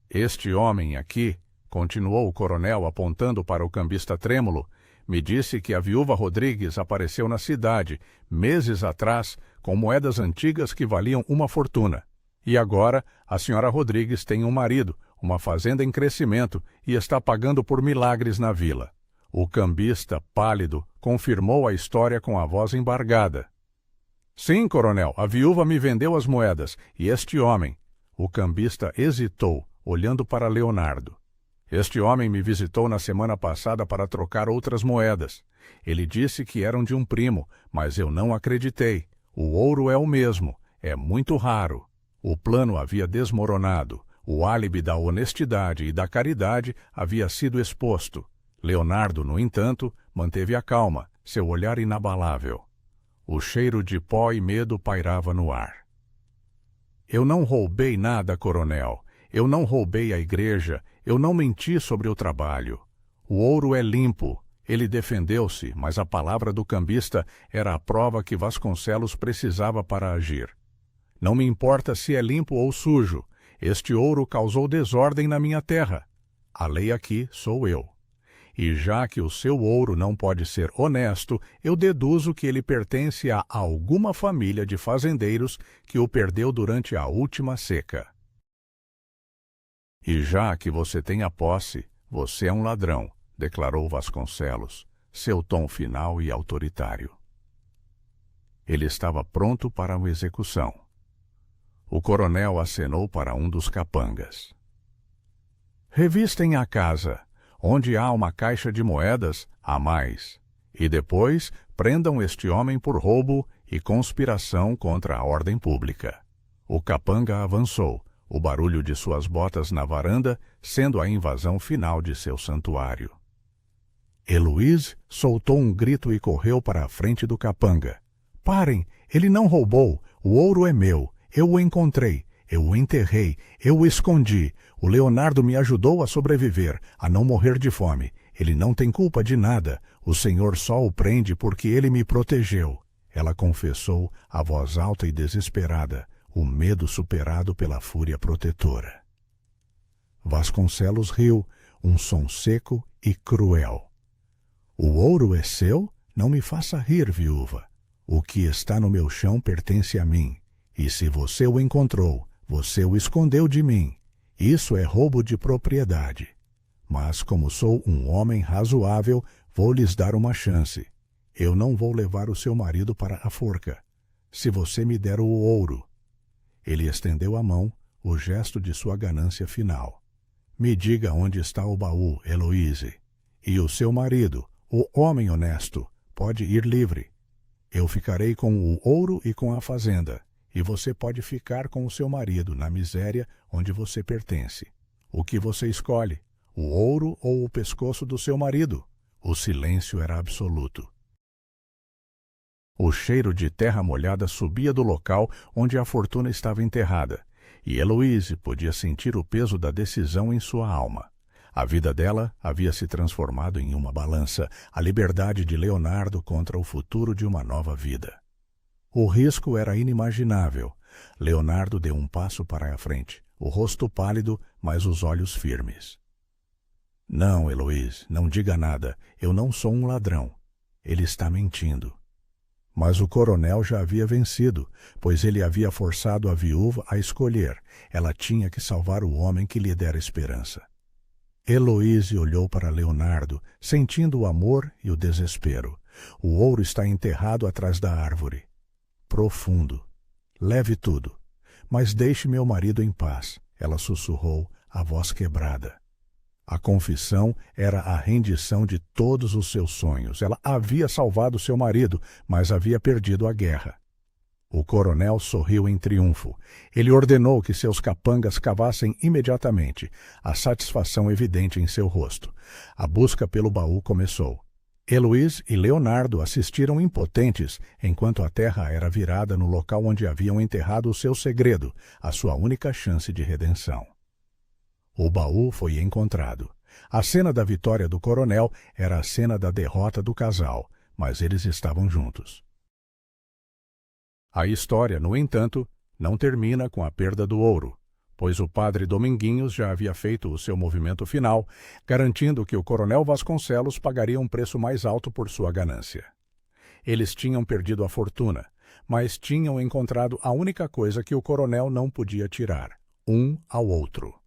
Este homem aqui, continuou o coronel apontando para o cambista trêmulo, me disse que a viúva Rodrigues apareceu na cidade, meses atrás, com moedas antigas que valiam uma fortuna. E agora, a senhora Rodrigues tem um marido, uma fazenda em crescimento e está pagando por milagres na vila. O cambista, pálido, confirmou a história com a voz embargada. Sim, coronel, a viúva me vendeu as moedas, e este homem... O cambista hesitou, olhando para Leonardo. Este homem me visitou na semana passada para trocar outras moedas. Ele disse que eram de um primo, mas eu não acreditei. O ouro é o mesmo, é muito raro. O plano havia desmoronado. O álibi da honestidade e da caridade havia sido exposto. Leonardo, no entanto, manteve a calma, seu olhar inabalável. O cheiro de pó e medo pairava no ar. Eu não roubei nada, coronel. Eu não roubei a igreja. Eu não menti sobre o trabalho. O ouro é limpo. Ele defendeu-se, mas a palavra do cambista era a prova que Vasconcelos precisava para agir. Não me importa se é limpo ou sujo. Este ouro causou desordem na minha terra. A lei aqui sou eu. E já que o seu ouro não pode ser honesto, eu deduzo que ele pertence a alguma família de fazendeiros que o perdeu durante a última seca. E já que você tem a posse, você é um ladrão, declarou Vasconcelos, seu tom final e autoritário. Ele estava pronto para a execução. O coronel acenou para um dos capangas. Revistem a casa. Onde há uma caixa de moedas, há mais. E depois prendam este homem por roubo e conspiração contra a ordem pública. O capanga avançou, o barulho de suas botas na varanda sendo a invasão final de seu santuário. Heloíse soltou um grito e correu para a frente do capanga. Parem! Ele não roubou! O ouro é meu! Eu o encontrei! Eu o enterrei, eu o escondi. O Leonardo me ajudou a sobreviver, a não morrer de fome. Ele não tem culpa de nada. O Senhor só o prende porque ele me protegeu. Ela confessou, a voz alta e desesperada, o medo superado pela fúria protetora. Vasconcelos riu, um som seco e cruel. O ouro é seu? Não me faça rir, viúva. O que está no meu chão pertence a mim. E se você o encontrou, você o escondeu de mim. Isso é roubo de propriedade. Mas como sou um homem razoável, vou lhes dar uma chance. Eu não vou levar o seu marido para a forca. Se você me der o ouro. Ele estendeu a mão, o gesto de sua ganância final. Me diga onde está o baú, Heloíse. E o seu marido, o homem honesto, pode ir livre. Eu ficarei com o ouro e com a fazenda. E você pode ficar com o seu marido na miséria onde você pertence. O que você escolhe? O ouro ou o pescoço do seu marido? O silêncio era absoluto. O cheiro de terra molhada subia do local onde a fortuna estava enterrada, e Heloíse podia sentir o peso da decisão em sua alma. A vida dela havia se transformado em uma balança, a liberdade de Leonardo contra o futuro de uma nova vida. O risco era inimaginável. Leonardo deu um passo para a frente, o rosto pálido, mas os olhos firmes. Não, Heloíse, não diga nada. Eu não sou um ladrão. Ele está mentindo. Mas o coronel já havia vencido, pois ele havia forçado a viúva a escolher. Ela tinha que salvar o homem que lhe dera esperança. Heloíse olhou para Leonardo, sentindo o amor e o desespero. O ouro está enterrado atrás da árvore. Profundo. Leve tudo. Mas deixe meu marido em paz, ela sussurrou, a voz quebrada. A confissão era a rendição de todos os seus sonhos. Ela havia salvado seu marido, mas havia perdido a guerra. O coronel sorriu em triunfo. Ele ordenou que seus capangas cavassem imediatamente, a satisfação evidente em seu rosto. A busca pelo baú começou. Heloise e Leonardo assistiram impotentes enquanto a terra era virada no local onde haviam enterrado o seu segredo, a sua única chance de redenção. O baú foi encontrado. A cena da vitória do coronel era a cena da derrota do casal, mas eles estavam juntos. A história, no entanto, não termina com a perda do ouro, pois o padre Dominguinhos já havia feito o seu movimento final, garantindo que o coronel Vasconcelos pagaria um preço mais alto por sua ganância. Eles tinham perdido a fortuna, mas tinham encontrado a única coisa que o coronel não podia tirar, um ao outro.